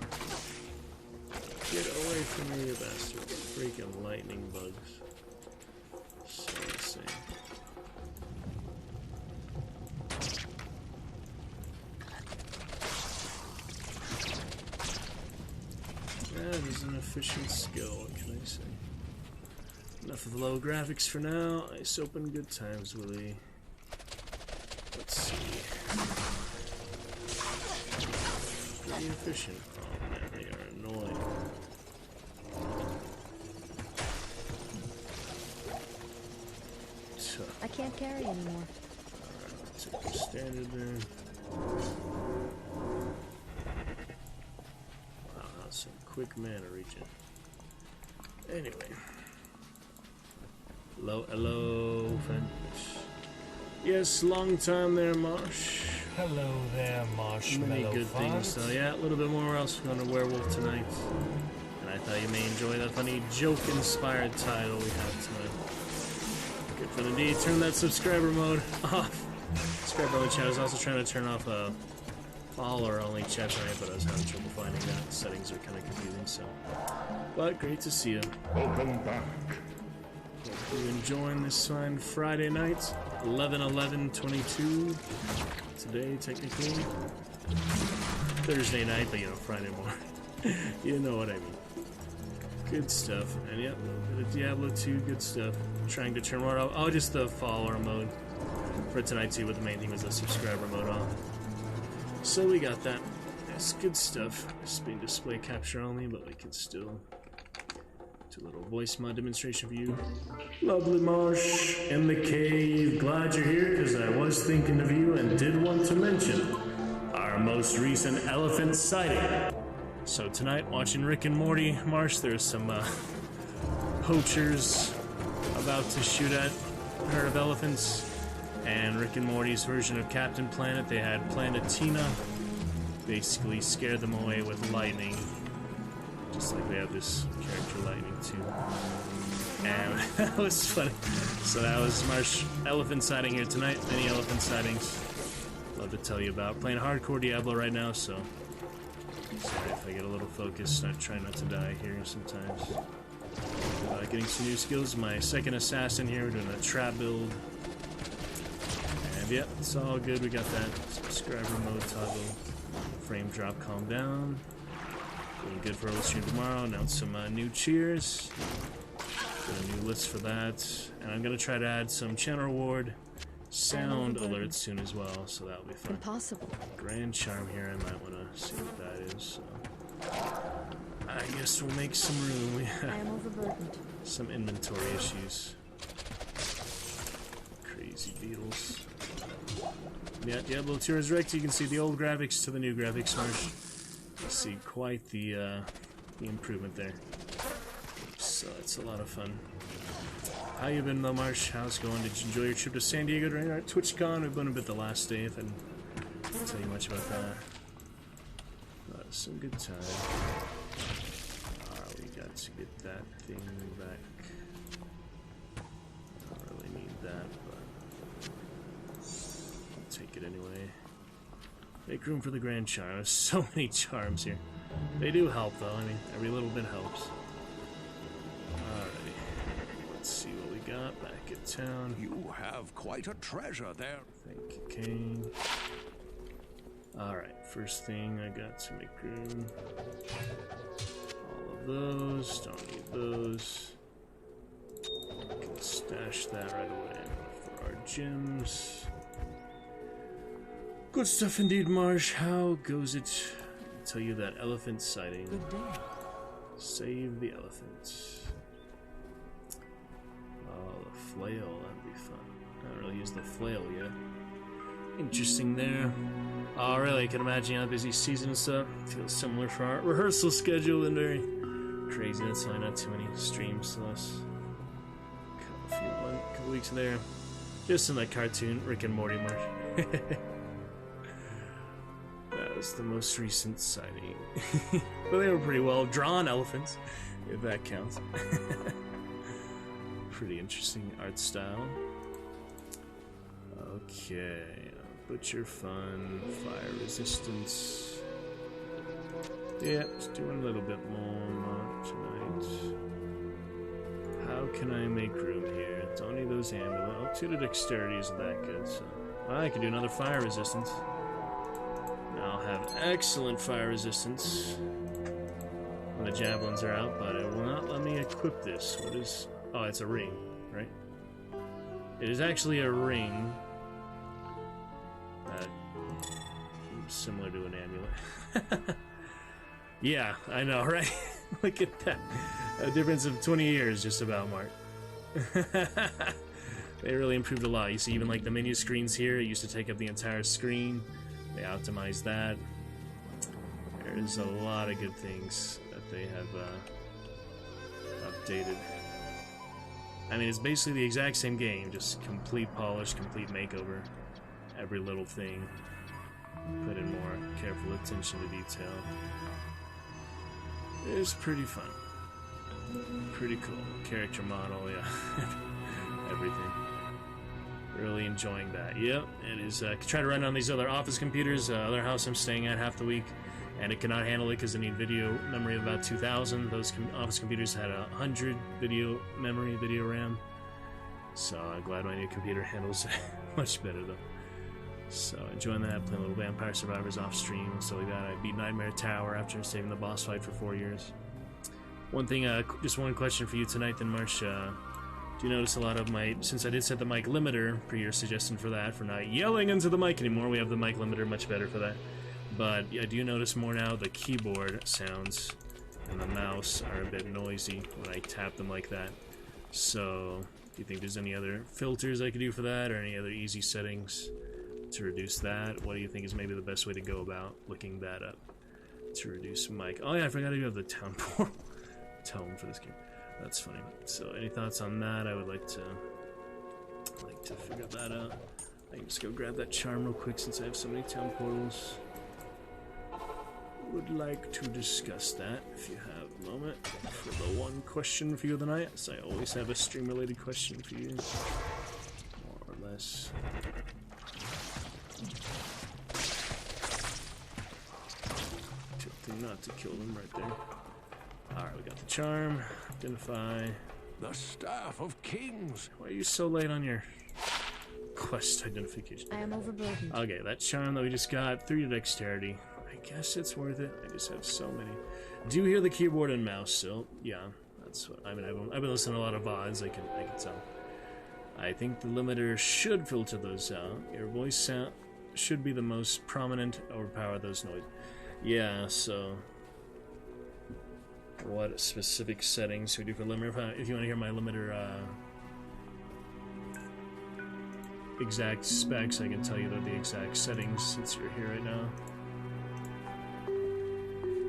Get away from me, you bastard. Freaking lightning bugs. So insane. That is an efficient skill, what can I say? Enough of the low graphics for now. Ice open, good times, Willie. Let's see. Pretty efficient. Oh man, they are annoying. Tough. I can't carry anymore. Alright, take the standard there. Wow, that's some quick mana regen. Anyway. Hello, friend. Yes, long time there, Marsh. Hello there, Marshmallow. Many good things, so yeah, a little bit more else on a werewolf tonight. And I thought you may enjoy that funny joke-inspired title we have tonight. Good fun indeed. Turn that subscriber mode off. Subscriber-only chat. I was also trying to turn off a follower-only chat tonight, but I was having trouble finding that. The settings are kind of confusing, so. But great to see you. Welcome back. Hope you're enjoying this fine Friday night, 11/11/22. Today, technically. Thursday night, but you know, Friday morning. You know what I mean. Good stuff. And yep, a little bit of Diablo 2, good stuff. Trying to turn more off. Oh, just the follower mode for tonight too, but the main thing was the subscriber mode on. So we got that. That's good stuff. It's being display capture only, but we can still do a little voice mod demonstration for you. Lovely Marsh in the cave. Glad you're here, because I was thinking of you and did want to mention our most recent elephant sighting. So tonight, watching Rick and Morty, Marsh, there's some poachers about to shoot at a herd of elephants, and Rick and Morty's version of Captain Planet, they had Planetina basically scare them away with lightning, just like we have this character Lightning too. And that was funny. So that was Marsh elephant sighting here tonight. Many elephant sightings. Love to tell you about. Playing hardcore Diablo right now, so sorry if I get a little focused. I try not to die here sometimes. Getting some new skills. My second assassin here. We're doing a trap build. And yeah, it's all good. We got that subscriber mode toggle. Frame drop, calm down. Doing good for early stream tomorrow. Announce some new cheers. Got a new list for that. And I'm going to try to add some channel reward sound alerts soon as well, so that'll be fun. Impossible. Grand Charm here, I might want to see what that is. So I guess we'll make some room. We I am overburdened. some inventory issues. Crazy beetles. Yeah, Diablo 2 Resurrected. You can see the old graphics to the new graphics, Marsh. You see quite the improvement there. So it's a lot of fun. How you been though, Marsh? How's it going? Did you enjoy your trip to San Diego during our TwitchCon? We've been a bit the last day, if I didn't tell you much about that. But some good time. We got to get that thing back. Don't really need that, but I'll take it anyway. Make room for the Grand Charm. There's so many charms here. They do help though, I mean, every little bit helps. Let's see what we got back at town. You have quite a treasure there. Thank you, Kane. Alright, first thing I got to make room. All of those, don't need those. We can stash that right away for our gems. Good stuff indeed, Marsh. How goes it? I'll tell you that elephant sighting. Good day. Save the elephant. Oh, the flail, that'd be fun. I haven't really used the flail yet. Interesting there. Oh, really? I can imagine how busy season and stuff. Feels similar for our rehearsal schedule and very crazy. That's why not too many streams less. Couple weeks there. Just in that cartoon, Rick and Morty Marsh. That was the most recent sighting. But they were pretty well drawn elephants, if that counts. Pretty interesting art style. Okay, butcher fun, fire resistance. Yeah, just doing a little bit more tonight. How can I make room here? Don't need those amulets. Oh, 2 to dexterity isn't that good, so well, I can do another fire resistance. Now I'll have excellent fire resistance when the javelins are out, but it will not let me equip this. What is... Oh, it's a ring, right? It is actually a ring. Similar to an amulet. Yeah, I know, right? Look at that. A difference of 20 years, just about, Mark. They really improved a lot. You see, even like the menu screens here, it used to take up the entire screen. They optimized that. There's a lot of good things that they have updated. I mean, it's basically the exact same game, just complete polish, complete makeover. Every little thing. Put in more careful attention to detail. It's pretty fun. Pretty cool. Character model, yeah. Everything. Really enjoying that. Yep, it is. Try to run on these other office computers. Other house I'm staying at half the week, and it cannot handle it because they need video memory of about 2,000. Those office computers had 100 video memory, video RAM. So glad my new computer handles it much better though. So enjoying that, playing a little Vampire Survivors off stream and stuff like that. I beat Nightmare Tower after saving the boss fight for 4 years. One thing, just one question for you tonight then, Marsh. Do you notice a lot of my, since I did set the mic limiter per your suggestion for that, for not yelling into the mic anymore, we have the mic limiter much better for that. But I do notice more now the keyboard sounds and the mouse are a bit noisy when I tap them like that. So do you think there's any other filters I could do for that, or any other easy settings to reduce that? What do you think is maybe the best way to go about looking that up to reduce mic? Oh yeah, I forgot I do have the tone for this game. That's funny. So any thoughts on that? I would like to figure that out. I can just go grab that charm real quick since I have so many town portals. Would like to discuss that if you have a moment for the one question for you of the night. So I always have a stream related question for you, more or less. Tempting not to kill them right there. Alright, we got the charm. Identify. The Staff of Kings. Why are you so late on your quest identification? I am overburdened. Okay, that charm that we just got, 3 to dexterity. I guess it's worth it. I just have so many. Do you hear the keyboard and mouse still? Yeah, that's what I mean. I've been listening to a lot of VODs. I can tell. I think the limiter should filter those out. Your voice sound should be the most prominent, overpower those noise. Yeah, so what specific settings we do for limiter? If you want to hear my limiter exact specs, I can tell you the exact settings since you're here right now.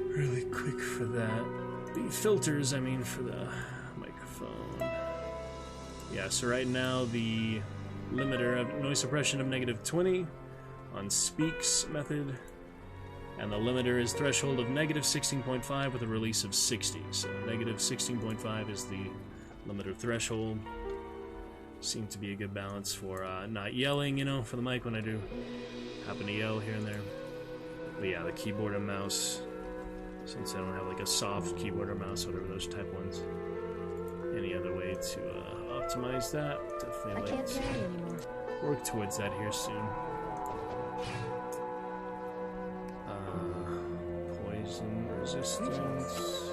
Really quick for that. The filters, I mean, for the microphone. Yeah, so right now the limiter of noise suppression of -20 on speaks method, and the limiter is threshold of -16.5 with a release of 60. So -16.5 is the limiter threshold. Seemed to be a good balance for not yelling, you know, for the mic when I do happen to yell here and there. But yeah, the keyboard and mouse, since I don't have like a soft keyboard or mouse, whatever those type ones. Any other way to optimize that? Definitely I like can't to carry anymore. work towards that here soon. Poison resistance.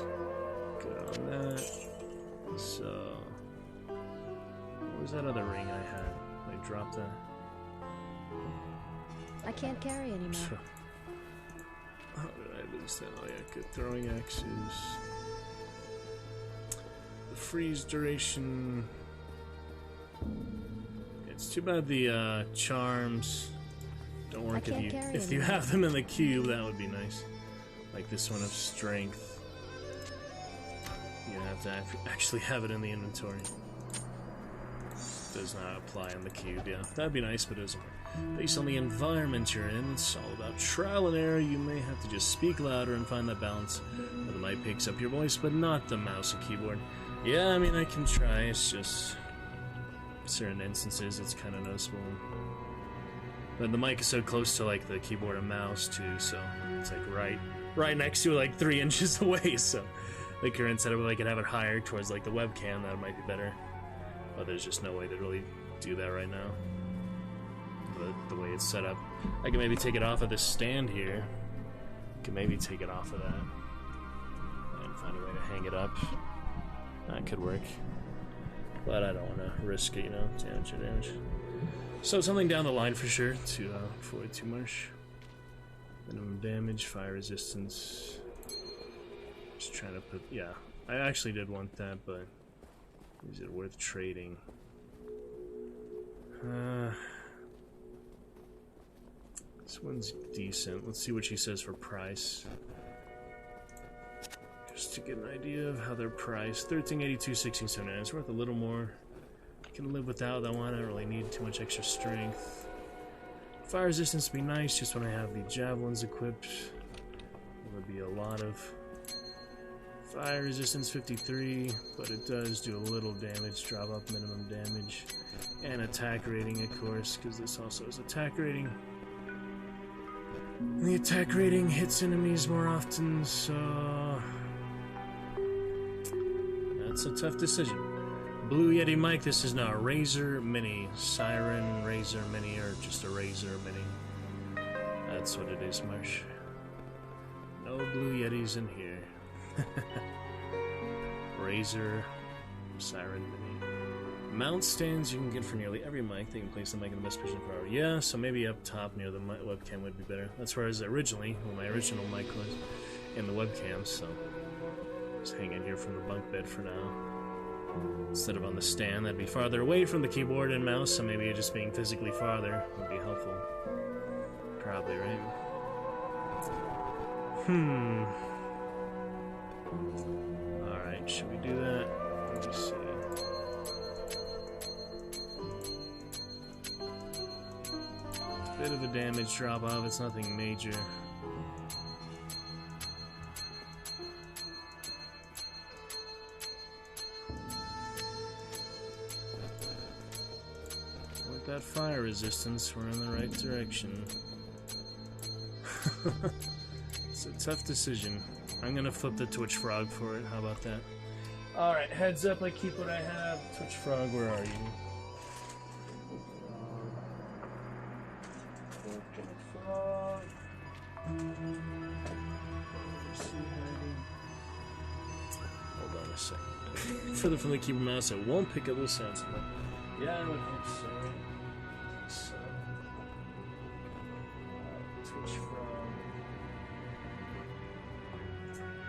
Good on that. So, what was that other ring I had? I dropped that. I can't carry anymore. How did I lose that? Oh yeah, good. Throwing axes. The freeze duration. It's too bad the charms don't work if you have them in the cube. That would be nice. Like this one of strength. You have to actually have it in the inventory. Does not apply in the cube, yeah. That'd be nice, but it doesn't. Based on the environment you're in, it's all about trial and error. You may have to just speak louder and find that balance where the mic picks up your voice, but not the mouse and keyboard. Yeah, I mean, I can try. It's just certain instances it's kind of noticeable. But the mic is so close to like the keyboard and mouse too, so it's like right next to it, like 3 inches away. So the current setup, if I could have it higher towards like the webcam, that might be better. But there's just no way to really do that right now. The way it's set up. I can maybe take it off of this stand here. Can maybe take it off of that and find a way to hang it up. That could work. But I don't want to risk it, you know, damage. So something down the line for sure to avoid too much. Minimum damage, fire resistance. Just trying to put, yeah. I actually did want that, but is it worth trading? This one's decent. Let's see what she says for price. Just to get an idea of how they're priced. 1382, 1679. It's worth a little more. I can live without that one. I don't really need too much extra strength. Fire resistance would be nice just when I have the javelins equipped. There would be a lot of fire resistance, 53, but it does do a little damage, drop up minimum damage. And attack rating, of course, because this also has attack rating. And the attack rating hits enemies more often, so that's a tough decision. Blue Yeti mic. This is now a Razer Mini. Siren Razer Mini, or just a Razer Mini. That's what it is, Marsh. No Blue Yetis in here. Razer Siren Mini. Mount stands you can get for nearly every mic. They can place the mic in the best position for hour. Yeah, so maybe up top near the webcam would be better. That's where I was originally, when my original mic was in the webcam, so just hanging here from the bunk bed for now. Instead of on the stand, that'd be farther away from the keyboard and mouse, so maybe just being physically farther would be helpful. Probably, right? Alright, should we do that? Let me see. Bit of a damage drop off, it's nothing major. With that fire resistance, we're in the right direction. It's a tough decision. I'm gonna flip the Twitch Frog for it, how about that? Alright, heads up, I keep what I have. Twitch Frog, where are you? Hold on a second. Further from the keyboard mouse, it won't pick up the sound signal. Yeah, I would hope so. So, Twitch Frog.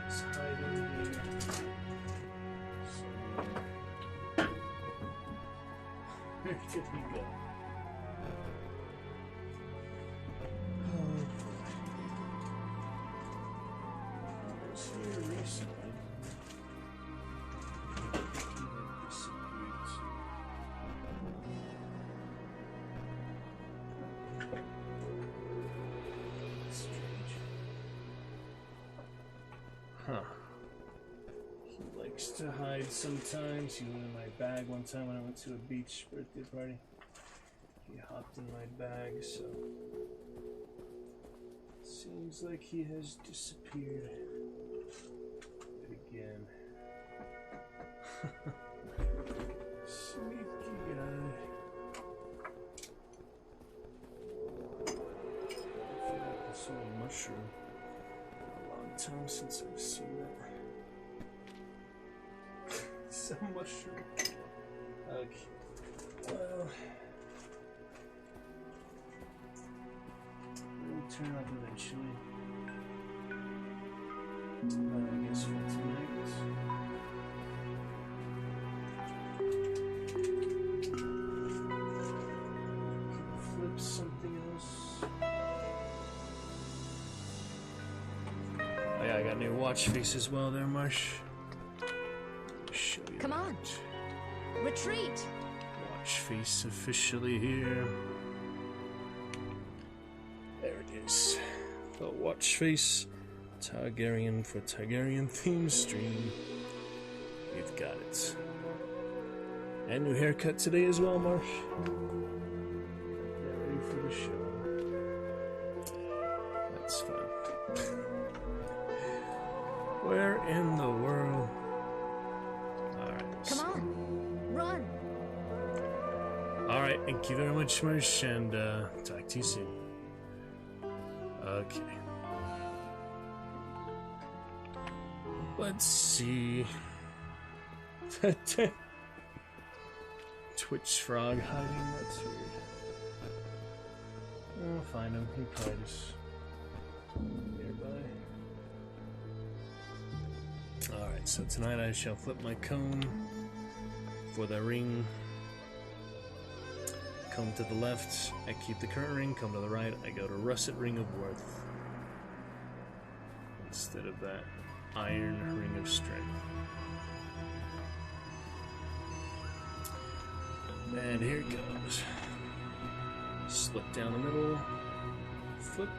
It's hiding here. Where did he go? To hide sometimes. He went in my bag one time when I went to a beach birthday party. He hopped in my bag, so seems like he has disappeared again. Sneaky guy. I saw a mushroom. A long time since I've seen that. Some mushroom. Okay. Well, it'll turn up eventually. I guess for tonight. Flip something else. Oh yeah, I got a new watch face as well there, Marsh. Come on. Retreat. Watch face officially here. There it is. The watch face. Targaryen for Targaryen theme stream. We've got it. And new haircut today as well, Marsh. Get ready for the show. That's fun. Where in the world? Come on, run! Alright, thank you very much, Marsh, and talk to you soon. Okay. Let's see. Twitch Frog hiding, that's weird. I'll find him, he probably just nearby. Alright, so tonight I shall flip my comb for the ring. Comb to the left, I keep the current ring. Comb to the right, I go to Russet Ring of Worth instead of that Iron Ring of Strength. And here it goes. Slip down the middle, flip,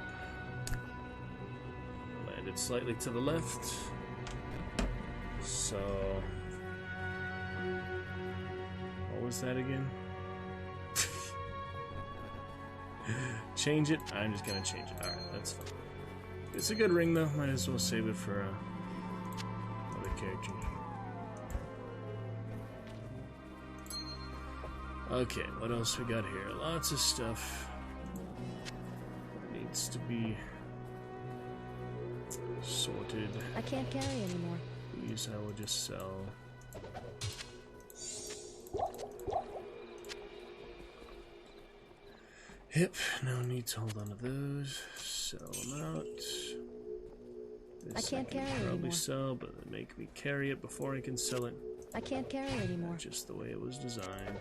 landed slightly to the left. So, what was that again? Change it? I'm just gonna change it. Alright, that's fine. It's a good ring though, might as well save it for other characters. Okay, what else we got here? Lots of stuff that needs to be sorted. I can't carry anymore. These I will just sell. Yep, no need to hold on to those. Sell them out. I can't carry probably anymore. sell, but they make me carry it before I can sell it. I can't carry anymore. Just the way it was designed.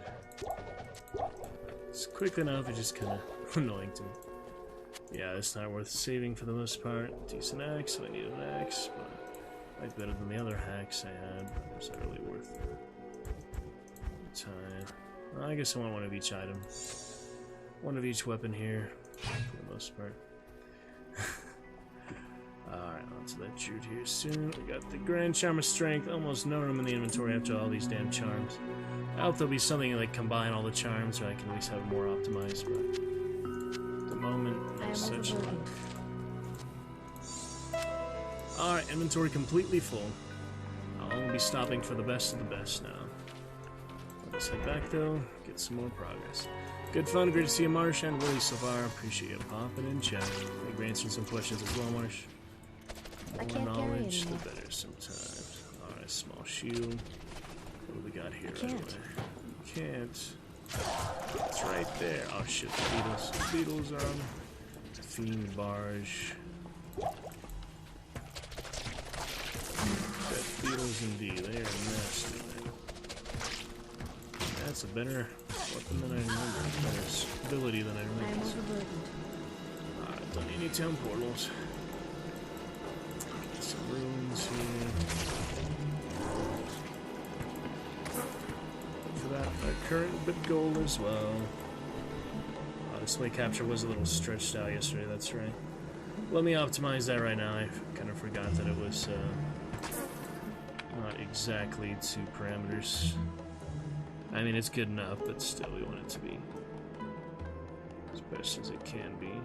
It's quick enough, it's just kind of annoying to me. Yeah, it's not worth saving for the most part. Decent axe, so I need an axe, but like better than the other hacks I had. Was that really worth the time? Well, I guess I want one of each item. One of each weapon here, for the most part. Alright, onto that Jude here soon. We got the Grand Charm of Strength. Almost no room in the inventory after all these damn charms. I hope there'll be something to like combine all the charms, or I can at least have it more optimized, but at the moment, no such luck. Alright, inventory completely full. I'll only be stopping for the best of the best now. Let's head back though, get some more progress. Good fun, great to see you, Marsh, and Willie so far. Appreciate you popping in chat. Maybe answering some questions as well, Marsh. More knowledge, the better sometimes. Alright, small shield. What do we got here, right away? You can't. It's right there. Oh shit, the beetles. The beetles are on. Fiend barge. Death beetles indeed. They are nasty, man. That's a better weapon than I remember. Better ability than I I am remember. overburdened. Alright, don't need any town portals. Some runes here. For that, our current bit gold as well. Display capture was a little stretched out yesterday, that's right. Let me optimize that right now. I kind of forgot that it was not exactly 2 parameters. I mean, it's good enough, but still, we want it to be as best as it can be.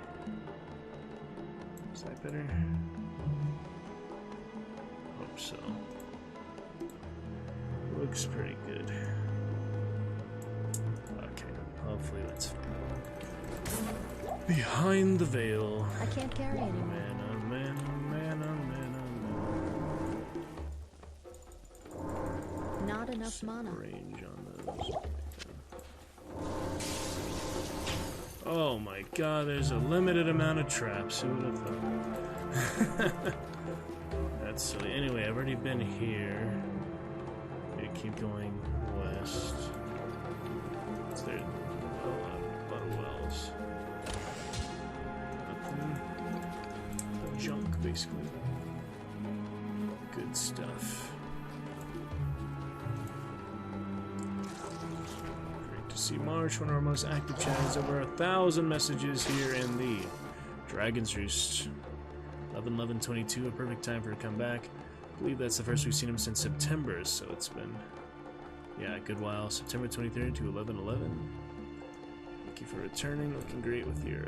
Is that better? Hope so. Looks pretty good. Okay, hopefully that's fine. Behind the veil. I can't carry anymore. Man, oh man, oh man, oh man, oh man. Not enough mana. Range on those. Oh my god, there's a limited amount of traps. Who would have thought? That's silly. Anyway, I've already been here. Okay, keep going west. Is there a lot of wells? Nothing. Junk, basically. Good stuff. See March, one of our most active channels, over 1,000 messages here in the Dragon's Roost. 11/11/22, a perfect time for a comeback. I believe that's the first we've seen him since September, so it's been, yeah, a good while. September 23rd to 11/11. Thank you for returning, looking great with your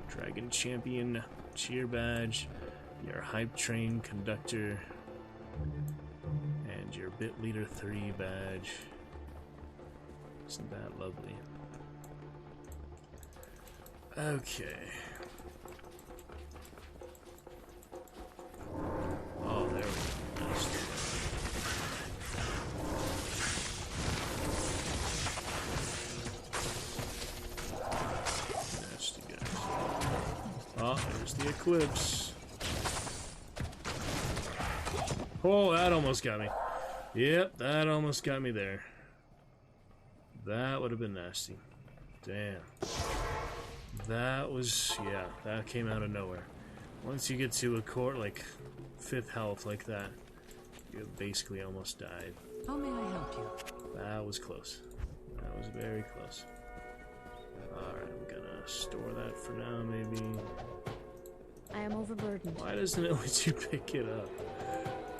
Dragon Champion cheer badge, your Hype Train Conductor, and your Bit Leader 3 badge. Isn't that lovely? Okay. Oh, there we go. Nasty guys. Oh, there's the eclipse. Oh, that almost got me. Yep, that almost got me there. That would have been nasty. Damn. That was, yeah, that came out of nowhere. Once you get to a core, like, 5th health like that, you basically almost died. How may I help you? That was close. That was very close. Alright, I'm gonna store that for now, maybe. I am overburdened. Why doesn't it let you pick it up?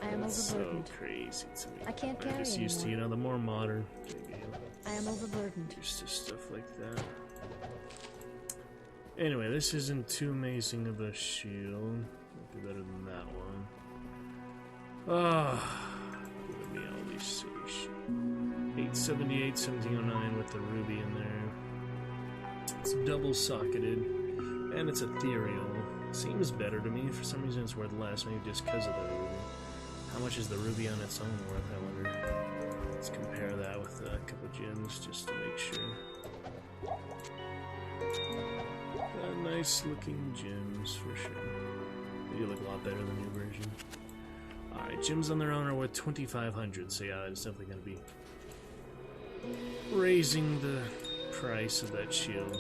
I am That's overburdened. so crazy to me. I can't I'm carry just used to, anymore. you know, the more modern game. I am overburdened. Used to stuff like that. Anyway, this isn't too amazing of a shield. Might be better than that one. Ah, give me all these silly shit. 878, 1709 with the ruby in there. It's double socketed, and it's ethereal. Seems better to me. For some reason it's worth less, maybe just because of the ruby. How much is the ruby on its own worth, I wonder? Let's compare that with a couple gems just to make sure. Nice looking gems for sure. They do look a lot better than the new version. Alright, gems on their own are worth 2,500, so yeah, it's definitely going to be raising the price of that shield.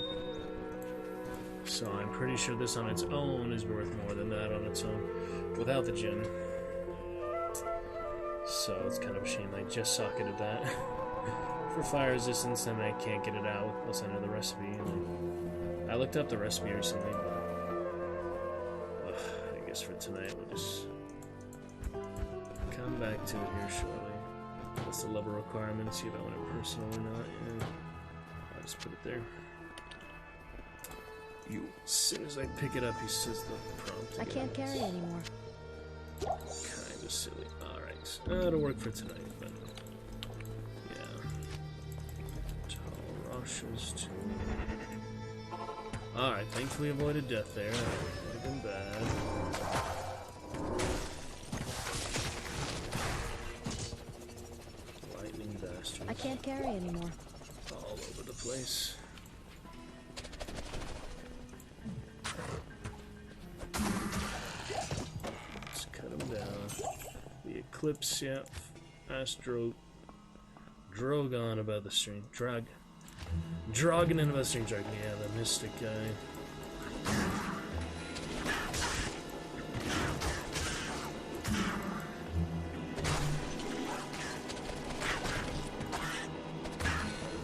So I'm pretty sure this on its own is worth more than that on its own without the gem. So it's kind of a shame I just socketed that for fire resistance, and I can't get it out unless I know the recipe. I looked up the recipe or something, but I guess for tonight we'll just come back to it here shortly. What's the level requirement? See if I want it personal or not. And I'll just put it there. As soon as I pick it up, he says the prompt. I can't carry anymore. Kind of silly. Alright. That'll work for tonight, but yeah. Tall Rosh's too. Alright, thankfully avoided death there. That would have been bad. Lightning bastard. I can't carry anymore. All over the place. Let's cut him down. The Eclipse, yeah. Astro Drogon about the string. Dragon and about the string dragon, yeah, the mystic guy.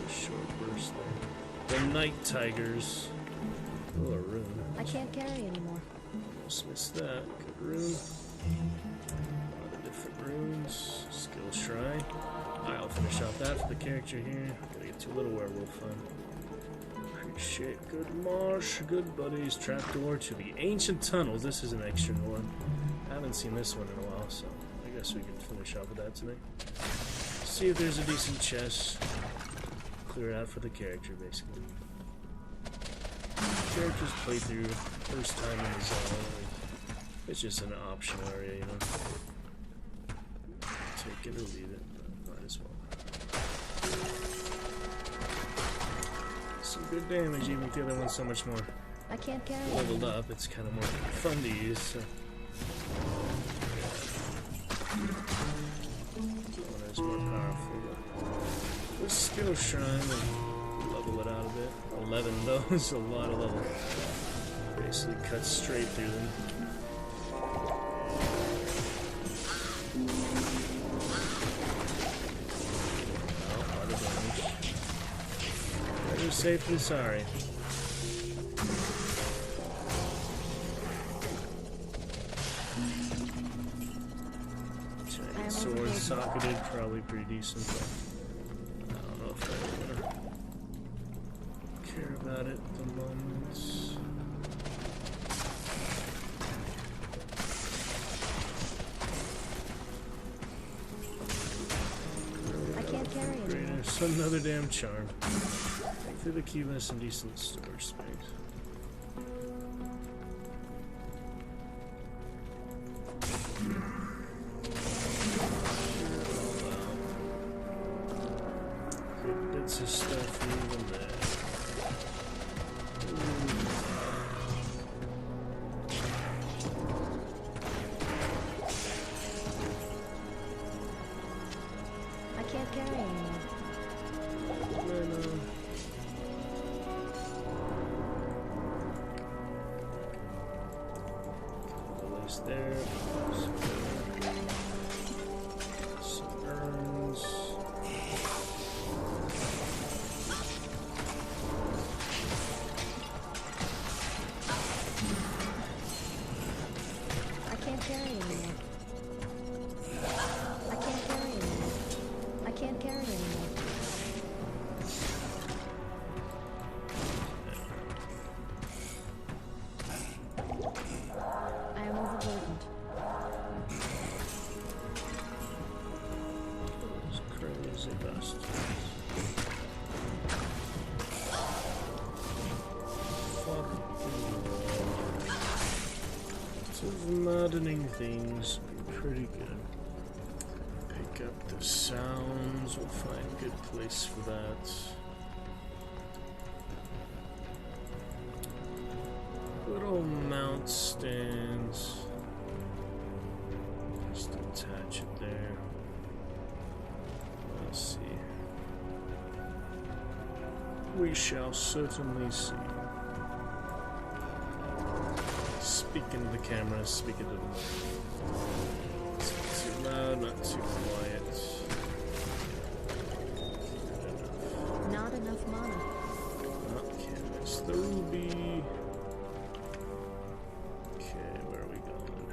Short burst there. The Night Tigers. Oh, a rune. I can't carry anymore. Just missed that. Good rune. A lot of different runes. Skill Shrine. I'll finish off that for the character here. Gotta get to a little werewolf fun. Appreciate good marsh, good buddies. Trapdoor to the Ancient Tunnels. This is an extra one. I haven't seen this one in a while, so I guess we can finish off with that tonight. See if there's a decent chest. Clear it out for the character, basically. Character's playthrough, first time in the zone. It's just an optional area, you know. Take it or leave it, but might as well. Some good damage, even if the other one's so much more I can't carry leveled up. It's kind of more fun to use. So. One is more powerful, but this skill shrine will level it out a bit. 11 though is a lot of level. Basically cuts straight through them. Oh, a lot of damage. Better safe than sorry. Chinese sword socketed, probably pretty decent, but I don't know if I'm gonna care about it at the moment. I can't carry anymore. There's another damn charm. Through the key has some decent storage space. Good bits of stuff even there. I can't carry anymore. There. Some urns. I can't carry anymore. I can't carry anymore. I can't carry anymore. I am overburdened. Modeling things be pretty good. Pick up the sounds. We'll find a good place for that. Little mount stands. Just attach it there. Let's see. We shall certainly see. Speaking to the camera, speaking to the mic. Not too loud, not too quiet. Not enough mana. Okay, that's the ruby. Okay, where are we going?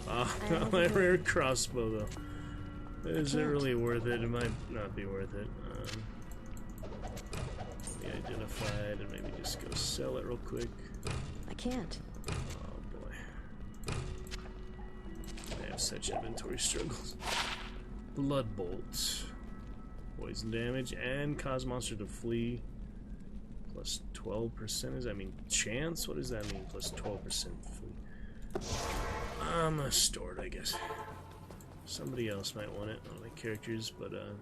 Ah, my rare crossbow though. Is it really worth it? It might not be worth it. Be identified and maybe just go sell it real quick. I can't. Oh boy. I have such inventory struggles. Blood bolts. Poison damage and cause monster to flee. Plus 12%. Does that mean chance? What does that mean? Plus 12% flee. I'm gonna store it, I guess. Somebody else might want it, one of my characters, but at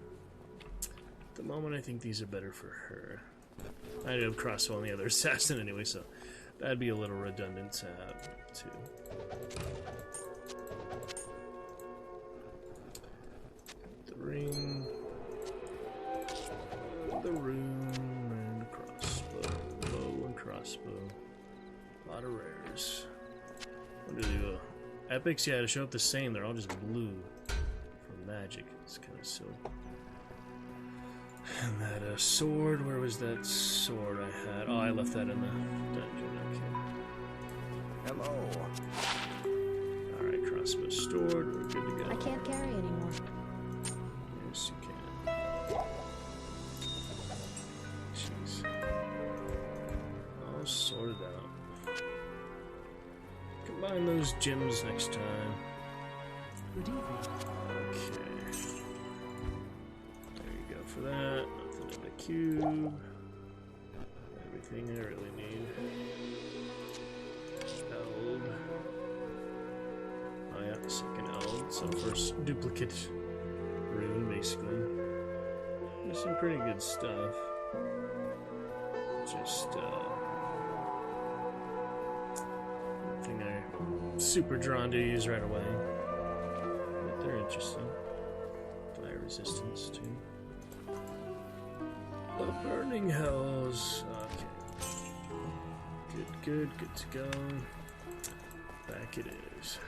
the moment I think these are better for her. I do have crossbow on the other assassin anyway, so that'd be a little redundant to have too. The ring, the room, and crossbow, bow and crossbow. A lot of rares. What do they do? Epics, yeah, to show up the same. They're all just blue from magic. It's kind of silly. And that sword, where was that sword I had? Oh, I left that in the dungeon. Okay. Hello. Alright, crossbow stored. We're good to go. I can't carry anymore. Yes, you can. Jeez. All sorted out. Combine those gems next time. Good evening. Okay. There you go for that. Nothing in the cube. Everything I really need. Eld. Oh yeah, second Eld. So first duplicate rune, basically. There's some pretty good stuff. Just, nothing I'm super drawn to use right away. But they're interesting. Fire resistance, too. The Burning Hells. Okay. Good to go. Back it is.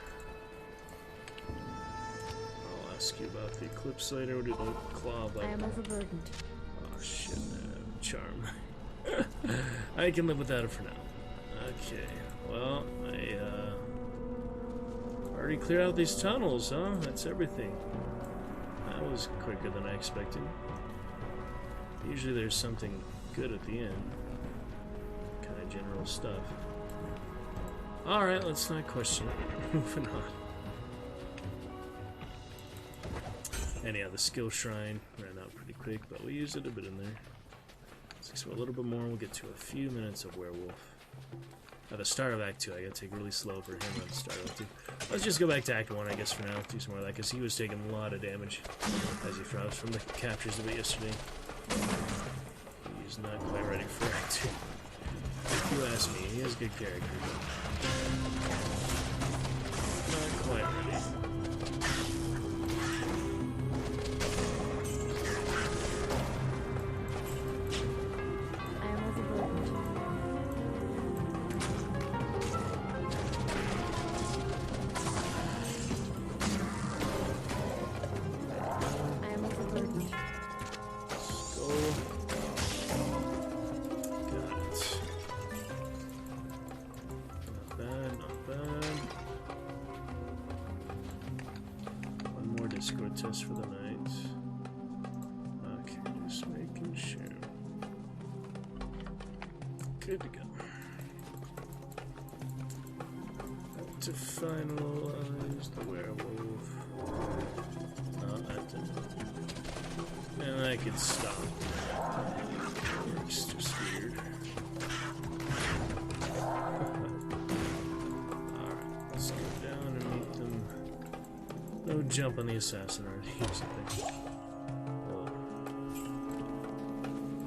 I'll ask you about the Eclipse later. What do the claw like? I am overburdened. Oh shit, charm. I can live without it for now. Okay, well, I already cleared out these tunnels, huh? That's everything. That was quicker than I expected. Usually there's something good at the end. Kind of general stuff. Alright, let's not question it. Moving on. Anyhow, the skill shrine ran out pretty quick, but we used it a bit in there. So a little bit more, we'll get to a few minutes of werewolf. At the start of Act 2, I gotta take it really slow for him at the start of Act 2. Let's just go back to Act 1, I guess, for now. Do some more of that, because he was taking a lot of damage as he froze from the captures of it yesterday. He's not quite ready for Act 2. If you ask me, he has a good character, but not quite ready. Discord test for the night. Okay, just making sure. Good to go. To finalize the werewolf. No, that didn't. And I could stop. It's just weird. No jump on the assassin already or something.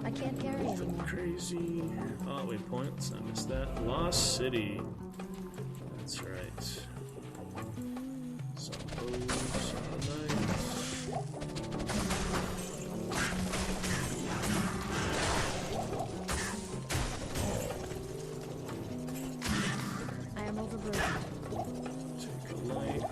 I can't carry anymore. Crazy. Oh, wait, points. I missed that. Lost City. That's right. I am overburdened. Take a light.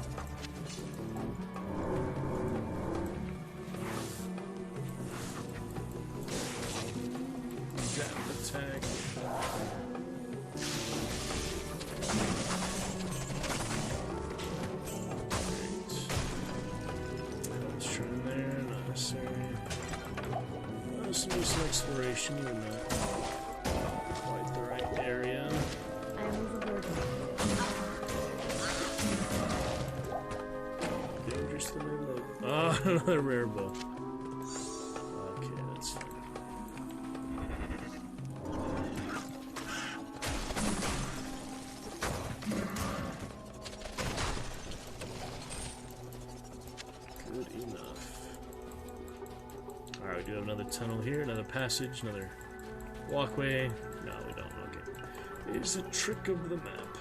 Attack. Let's try in there, not necessary. Let's do some exploration, even not quite the right area. I am overburdened. Dangerous than I look. Oh, another rare bow. Okay, that's fine. Good enough. Alright, we do have another tunnel here, another passage, another walkway. No, we don't. Okay. It's a trick of the map.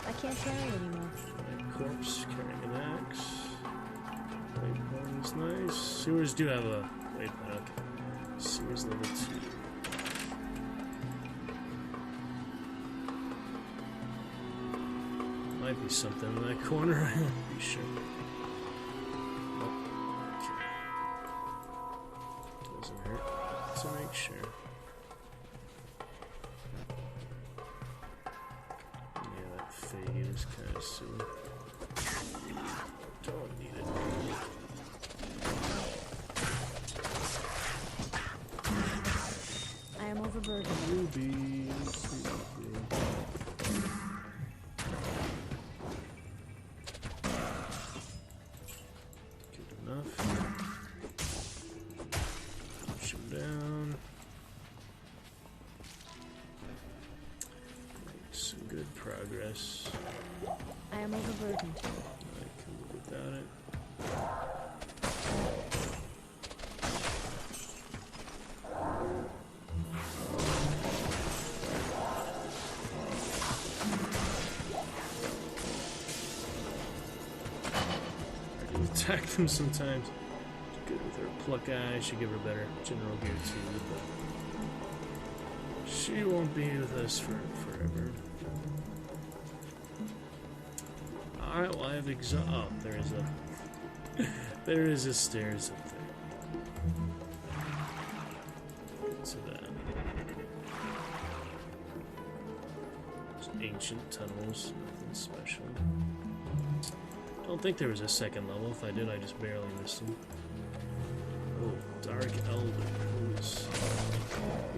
I can't carry anymore. Right, corpse carrying an axe. Waypoint is nice. Sewers do have a waypoint. Okay. Sewers level 2. Might be something in that corner. I'm not be sure. Doesn't hurt to make sure. Yeah, that fade is kind of silly. Don't need it. I am overburdened. Ruby. Good enough. Push him down. Make some good progress. I am overburdened. I can live without it. I can attack them sometimes. Good with her pluck eye. I should give her better general gear too, but she won't be with us for forever. Alright, well I have oh, there is a stairs up there. Get to that. Just ancient tunnels, nothing special. Don't think there was a second level. If I did, I just barely missed him. Oh, Dark Elder.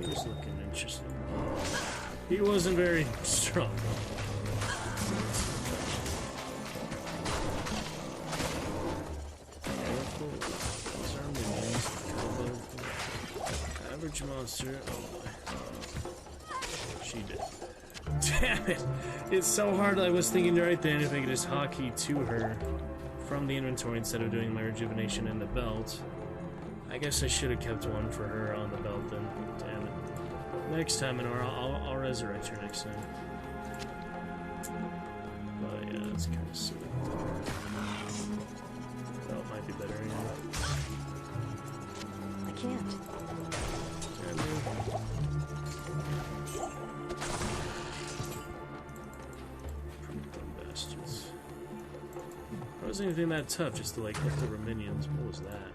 He was looking interesting. He wasn't very strong. Average monster. Oh boy. She did. Damn it! It's so hard. I was thinking right then if I could just hotkey to her from the inventory instead of doing my rejuvenation in the belt. I guess I should have kept one for her on the belt then. Damn it. Next time, and I'll resurrect her next time. But yeah, that's kind of silly. Belt might be better anyway. I can't. Bastards. It wasn't anything that tough, just to like hit the minions. What was that?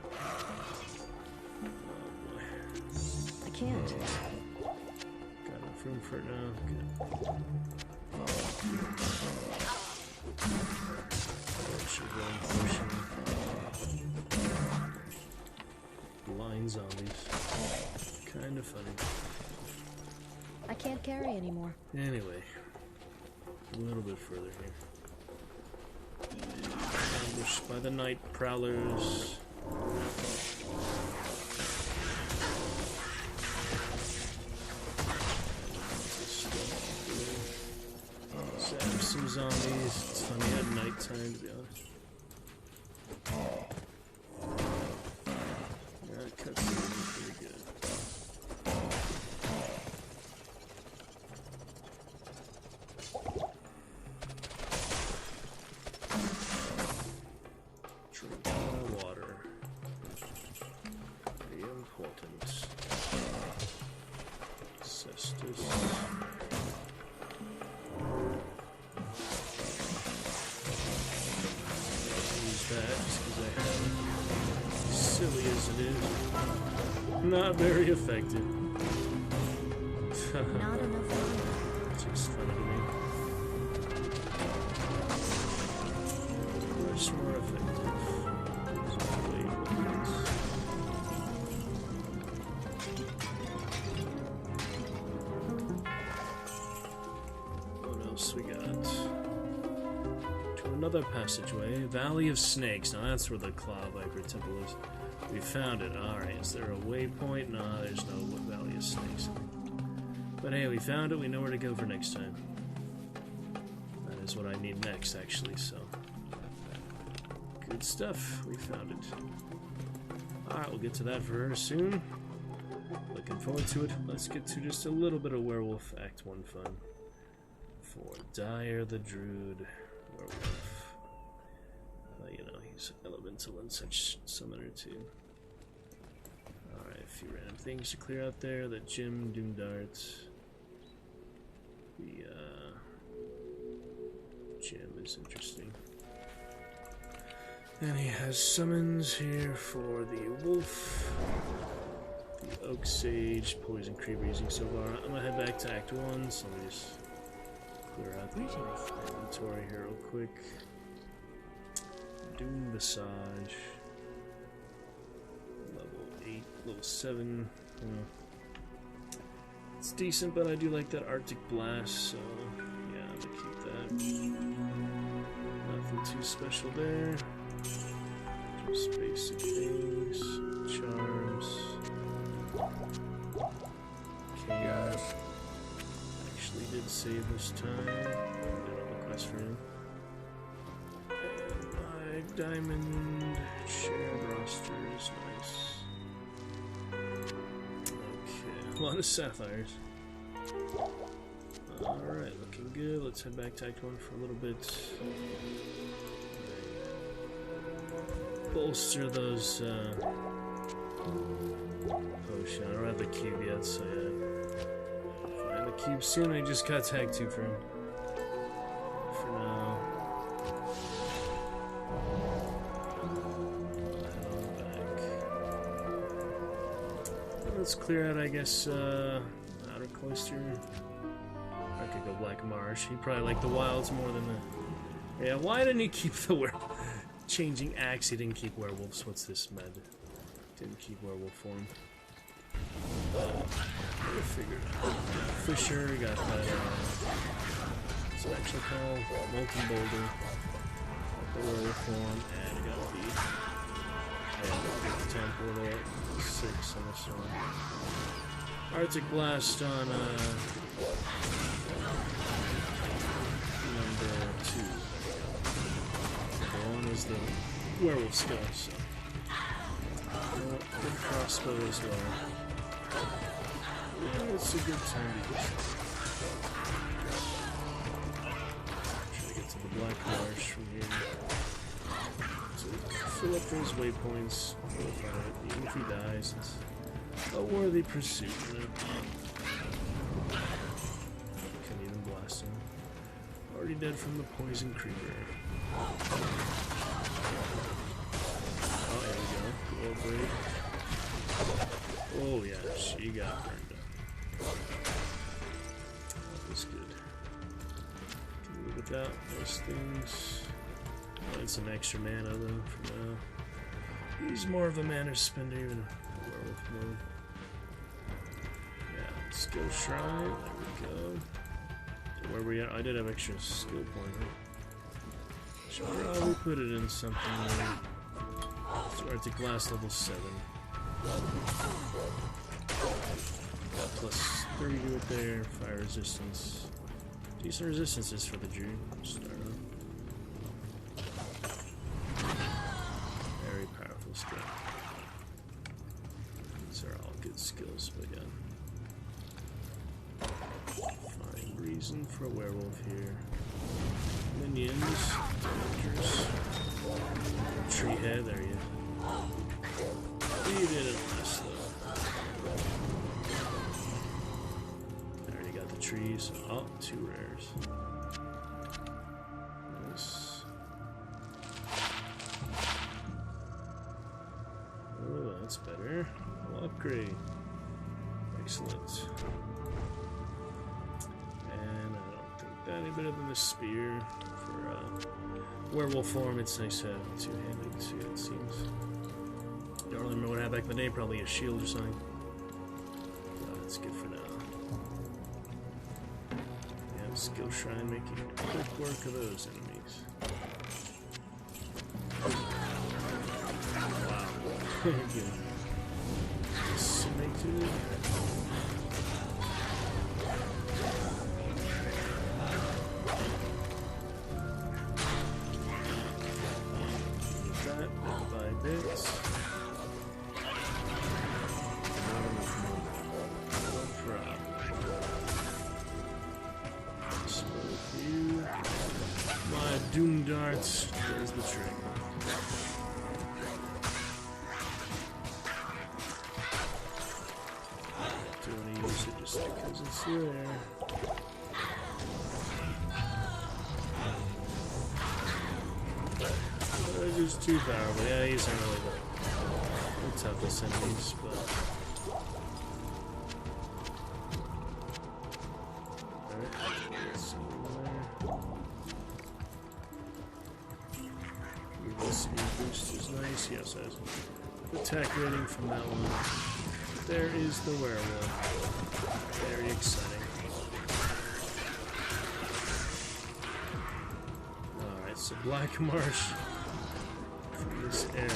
Oh boy. I can't. Got enough room for it now. Good. Blind zombies. Kind of funny. I can't carry anymore. Anyway, a little bit further here. Ambushed by the night prowlers. Zap some zombies. It's funny at nighttime, to be honest. Just... use that just because I have it. Silly as it is. Not very effective. Not enough money. It's just funny to me. Much more effective. What else we got? To another passageway, Valley of Snakes. Now that's where the Claw Viper Temple is. We found it. Alright, is there a waypoint? No, there's no Valley of Snakes. But hey, we found it. We know where to go for next time. That is what I need next, actually, so... good stuff. We found it. Alright, we'll get to that for her soon. Looking forward to it. Let's get to just a little bit of Werewolf Act 1 fun. For Dyer the Druid Werewolf. You know, he's elemental and such summoner too. Alright, a few random things to clear out there. The Gem, Doom Dart. The gem is interesting. And he has summons here for the Wolf, the Oak Sage, Poison Creeper using so far. I'm gonna head back to Act 1, so let me just clear out the inventory here real quick. Doom Visage. Level 8, level 7. It's decent, but I do like that Arctic Blast, so yeah, I'm gonna keep that. Nothing too special there. Just basic things. Charms. Okay. Yes. Actually did save this time. Did a quest for him. Diamond shared rosters, nice. Okay, a lot of sapphires. Alright, looking good. Let's head back to Act 1 for a little bit. Bolster those potion. I don't have the cube yet, so yeah. Find the cube soon. I just got tag 2 for him. For now. Let's clear out, I guess, Outer Cloister. I could go Black Marsh. He probably liked the wilds more than the... Yeah, why didn't he keep the changing axe? He didn't keep werewolves. What's this, med? Didn't keep werewolf form. I figured out. For sure, we got that, what's it actually called? Molten Boulder. Got the werewolf form, and we got the town portal. 6 on this one. Arctic Blast on number 2. The one was the werewolf skull, so good crossbow as well. Yeah, it's a good time to get try to get to the Black Marsh from here. So fill up those waypoints. Even if he dies, it's a worthy pursuit. Can't even blast him. Already dead from the Poison Creeper. Oh, there we go. Cool break. Oh yeah, she got burned up. That was good. Can we live without those things? Oh, it's an extra mana though for now. He's more of a mana spender even werewolf mode. Yeah, skill shrine, there we go. So where we at? I did have extra skill point. Should probably put it in something like Arctic Glass level 7. Got plus 3 to it there, fire resistance. Decent resistances for the Druid. Start off. Skill. These are all good skills, but yeah. Find reason for a werewolf here. Minions, damagers. Tree head, there you go. You did it last though. There you trees. Oh, 2 rares. Nice. Oh, that's better. We'll upgrade. Excellent. And I don't think that any better than the spear. For werewolf form, it's nice to have two-handed too, it seems. Don't really remember what I had back in the day, probably a shield or something. But that's good for now. Yeah, skill shrine making quick work of those enemies. Wow. Good. Snake dude. Get that bit by bit. Doom darts, there's the trick. Don't want to use it just because it's there. They're just too powerful. Yeah, these aren't really the toughest enemies, but. Yes, as attack rating from that one. There is the werewolf. Very exciting. Alright, so Black Marsh from this area.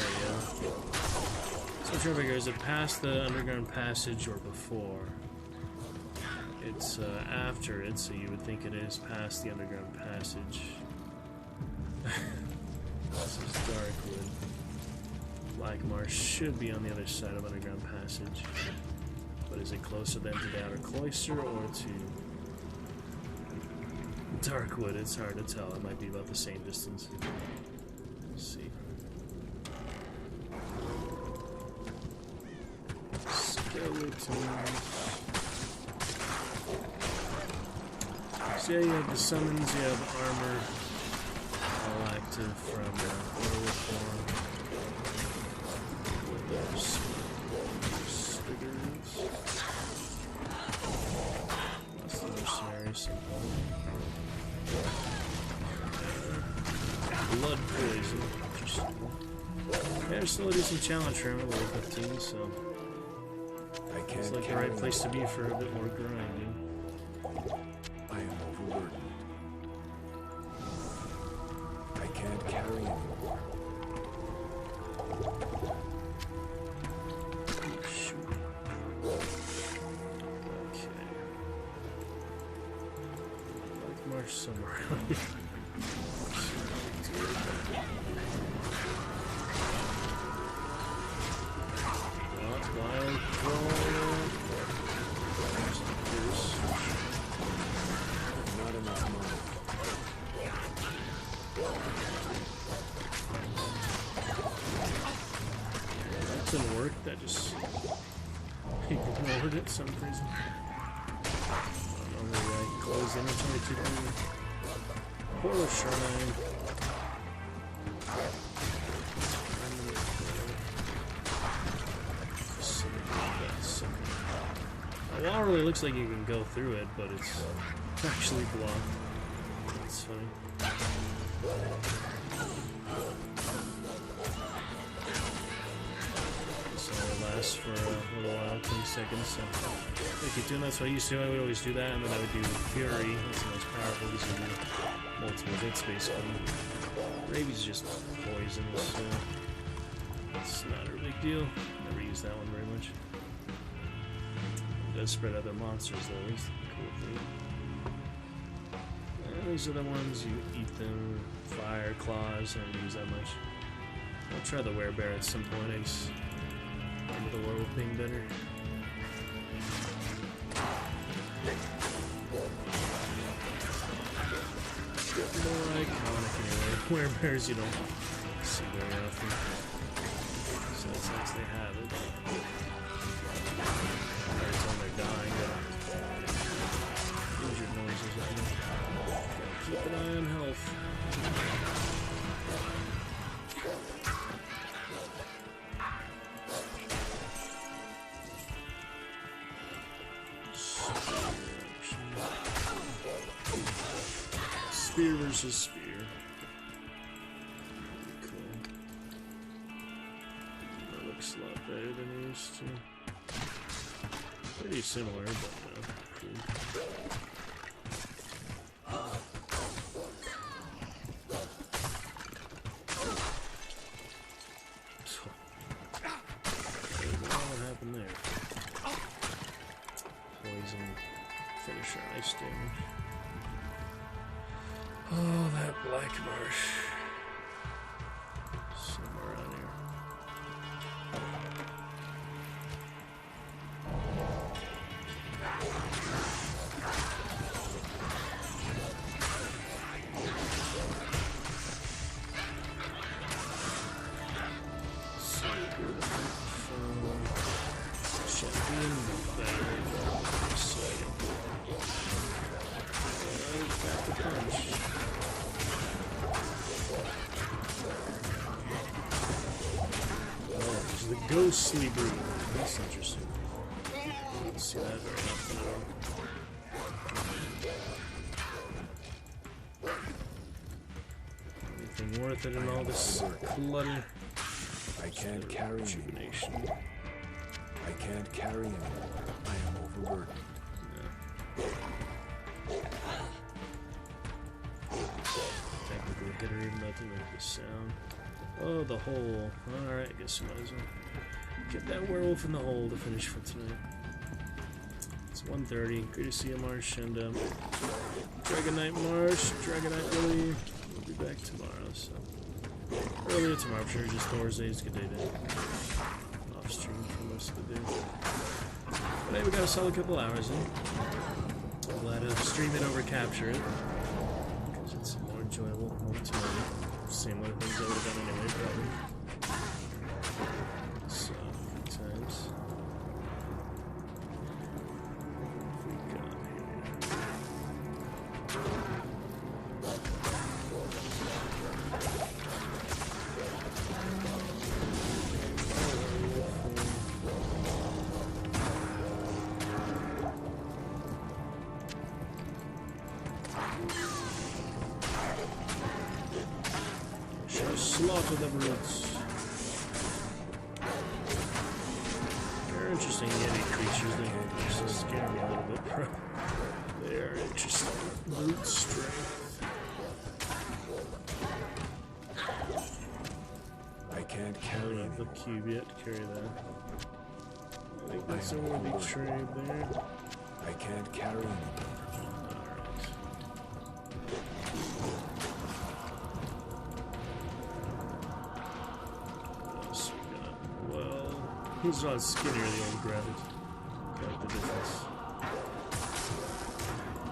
So I'm trying to figure, is it past the underground passage or before? It's after it, so you would think it is past the underground passage. This is Darkwood. Black Marsh should be on the other side of underground passage. But is it closer then to the outer cloister or to Darkwood? It's hard to tell. It might be about the same distance. Let's see. Skeletons. So yeah, you have the summons, you have armor all active from werewolf form. Stickers. That's the mercenary symbol. Blood poison. Interesting. Yeah, there's still a decent challenge for him at level 15, so it's like the right place to be for a bit more grinding. I am overburdened. I can't carry anymore. Somewhere around here. Not enough money. That didn't work. That just ignored it for some reason. Close inventory to the portal shrine. The wall really looks like you can go through it, but it's actually blocked. That's funny. So it lasts for a little while, 20 seconds. So I keep doing that. So I used to. I would always do that, and then I would do Fury. That's the most powerful. These would do multiple hits, basically. Rabies is just poison, so it's not a big deal. Never used that one very much. It does spread other monsters, though. At least cool thing. And these are the ones you eat them. Fire claws. I don't use that much. I'll try the werebear at some point. I just remember the werewolf being better. More iconic anyway. Werebears you don't see very often. So it's nice they have it. Every time they're dying, Spear versus spear. Cool. That looks a lot better than it used to. Pretty similar, but cool. What happened there? Poison. Finisher ice damage. Oh, that black marsh. Somewhere around here. Champion battle. Back to punch. Oh, there's the ghostly breed. That's interesting. Don't see that very often at all. Anything worth it in all this clutter? I can't carry rejuvenation. I can't carry anymore. I am overburdened. Technical hitter, nothing like the sound. Oh, the hole. Alright, I guess you might as well get that werewolf in the hole to finish for tonight. It's 1:30. Good to see you, Marsh, and Dragonite Marsh, Dragonite Willie. We'll be back tomorrow, so earlier tomorrow, I'm sure. Just Thursday's a good day to off stream for most of the day. But hey, we got a solid couple hours in. I'm glad to stream it over capture it. It's more enjoyable, more to similar things I would have done anyway, probably. So, good times. What have we got Slaughter the brutes. They're interesting Yeti creatures. They just scare me a little bit, bro. They are interesting. Brute strength. I can't carry Not the cube yet. Carry that. I think that's a worthy trade there. I can't carry anymore. He's not skinnier, the old Gravit. Got the difference.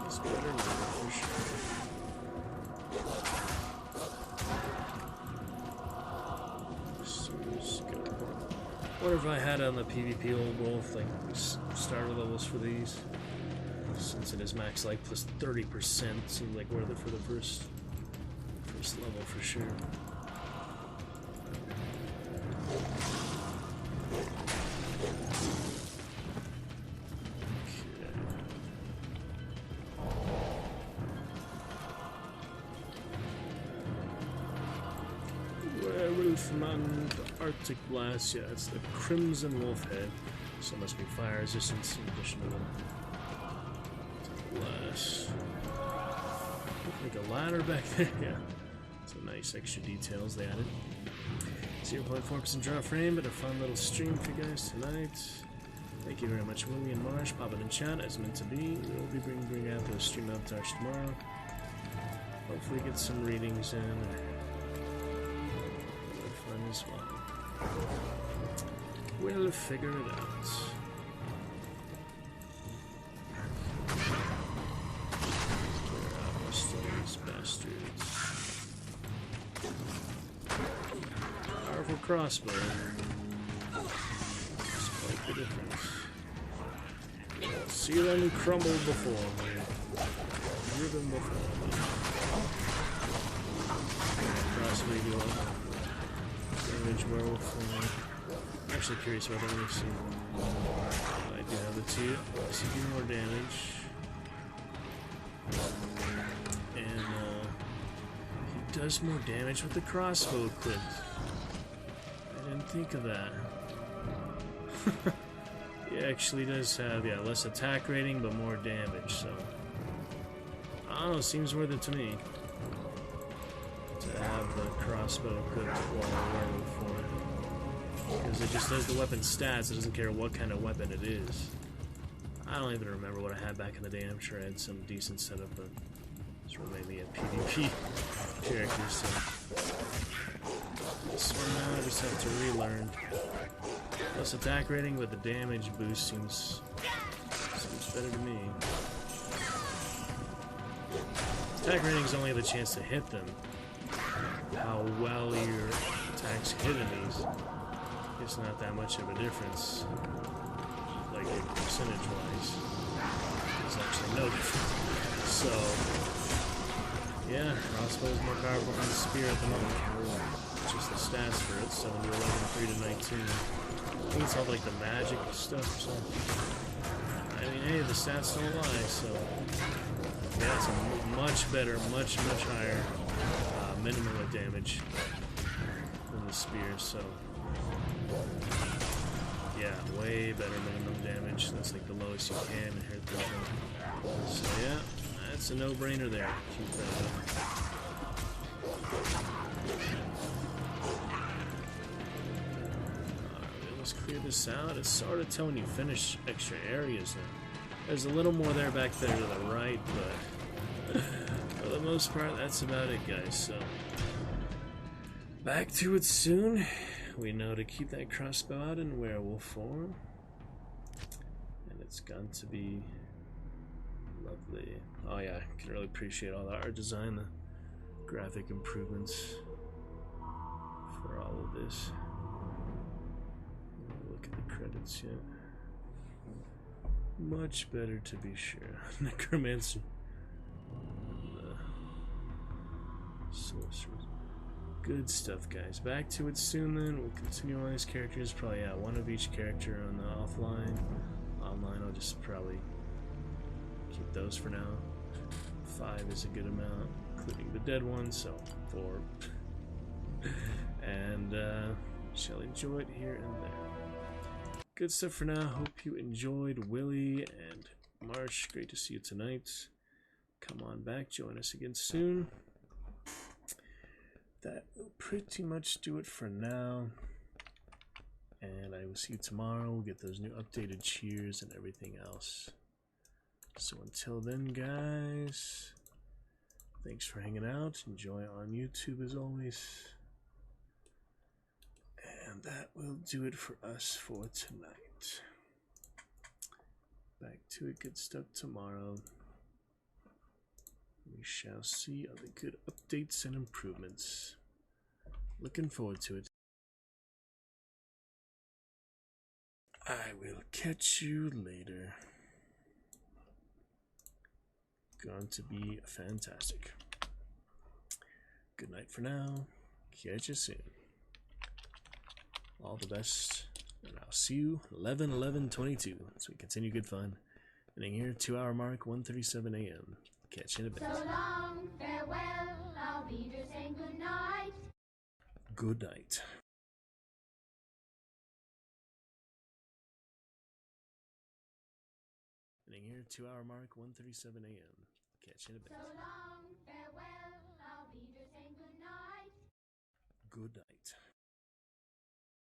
It's better now, for sure. What if I had on the PvP old wolf, like, starter levels for these? Since it is max life plus 30%, seems like worth it for the first level for sure. Wolfman, Arctic Blast, yeah, it's the Crimson Wolf Head, so it must be fire resistance in addition to the blast. Like a ladder back there, yeah. Some nice extra details they added. 0.4% draw frame, but a fun little stream for you guys tonight. Thank you very much, Willie and Marsh, popping in chat as meant to be. We'll be bringing out the stream avatar tomorrow. Hopefully get some readings in. As well. We'll figure it out. Where are most of these bastards? Powerful crossbow. That's quite the difference. See them crumble before me. Driven before me. Crossbow do all. Damage werewolf. I'm actually curious about that. We've seen. I do have the two. So do more damage. And does more damage with the crossbow equipped. I didn't think of that. It actually does have, yeah, less attack rating, but more damage, so... I don't know, seems worth it to me. To have the crossbow equipped while a werewolf form. Because it just does the weapon stats, it doesn't care what kind of weapon it is. I don't even remember what I had back in the day, I'm sure I had some decent setup, but it's really mainly a PvP character, so... So now I just have to relearn. Plus attack rating, but the damage boost seems better to me. Attack rating is only the chance to hit them. How well your attacks hit enemies, it's not that much of a difference. Like percentage-wise, there's actually no difference. So, yeah, crossbow is more powerful than the spear at the moment. Just the stats for it, 7 to 11, 3 to 19. I think it's all like the magic stuff or something. I mean, hey, the stats don't lie, so... Yeah, it's a much better, much higher minimum of damage than the spear, so... Yeah, way better minimum damage. That's like the lowest you can inherit the weapon. So yeah, that's a no-brainer there. Keep that up. Let's clear this out. It's sort of telling you finish extra areas now. There's a little more there back there to the right, but for the most part, that's about it, guys. So back to it soon. We know to keep that crossbow out in werewolf form, and it's going to be lovely. Oh yeah, I can really appreciate all the art design, the graphic improvements for all of this. Look at the credits yet. Much better to be sure. Necromancer. Sorcerers. Good stuff, guys. Back to it soon then. We'll continue on these characters. Probably, yeah, one of each character on the offline. Online, I'll just probably keep those for now. 5 is a good amount, including the dead one, so 4. And shall enjoy it here and there. Good stuff for now. Hope you enjoyed. Willie and Marsh, great to see you tonight. Come on back, join us again soon. That will pretty much do it for now. And I will see you tomorrow. We'll get those new updated cheers and everything else. So until then, guys, thanks for hanging out. Enjoy on YouTube as always. And that will do it for us for tonight. Back to it, good stuff tomorrow. We shall see other good updates and improvements. Looking forward to it. I will catch you later. Going to be fantastic. Good night for now. Catch you soon. All the best, and I'll see you 11/11/22 as we continue good fun. Ending here, 2-hour mark, 1:37 a.m. Catch you in a bit. So long, farewell, I'll be there saying good night. Good night. Ending here, 2-hour mark, 1:37 a.m. Catch you in a bit. So long, farewell, I'll be there saying good night. Good night.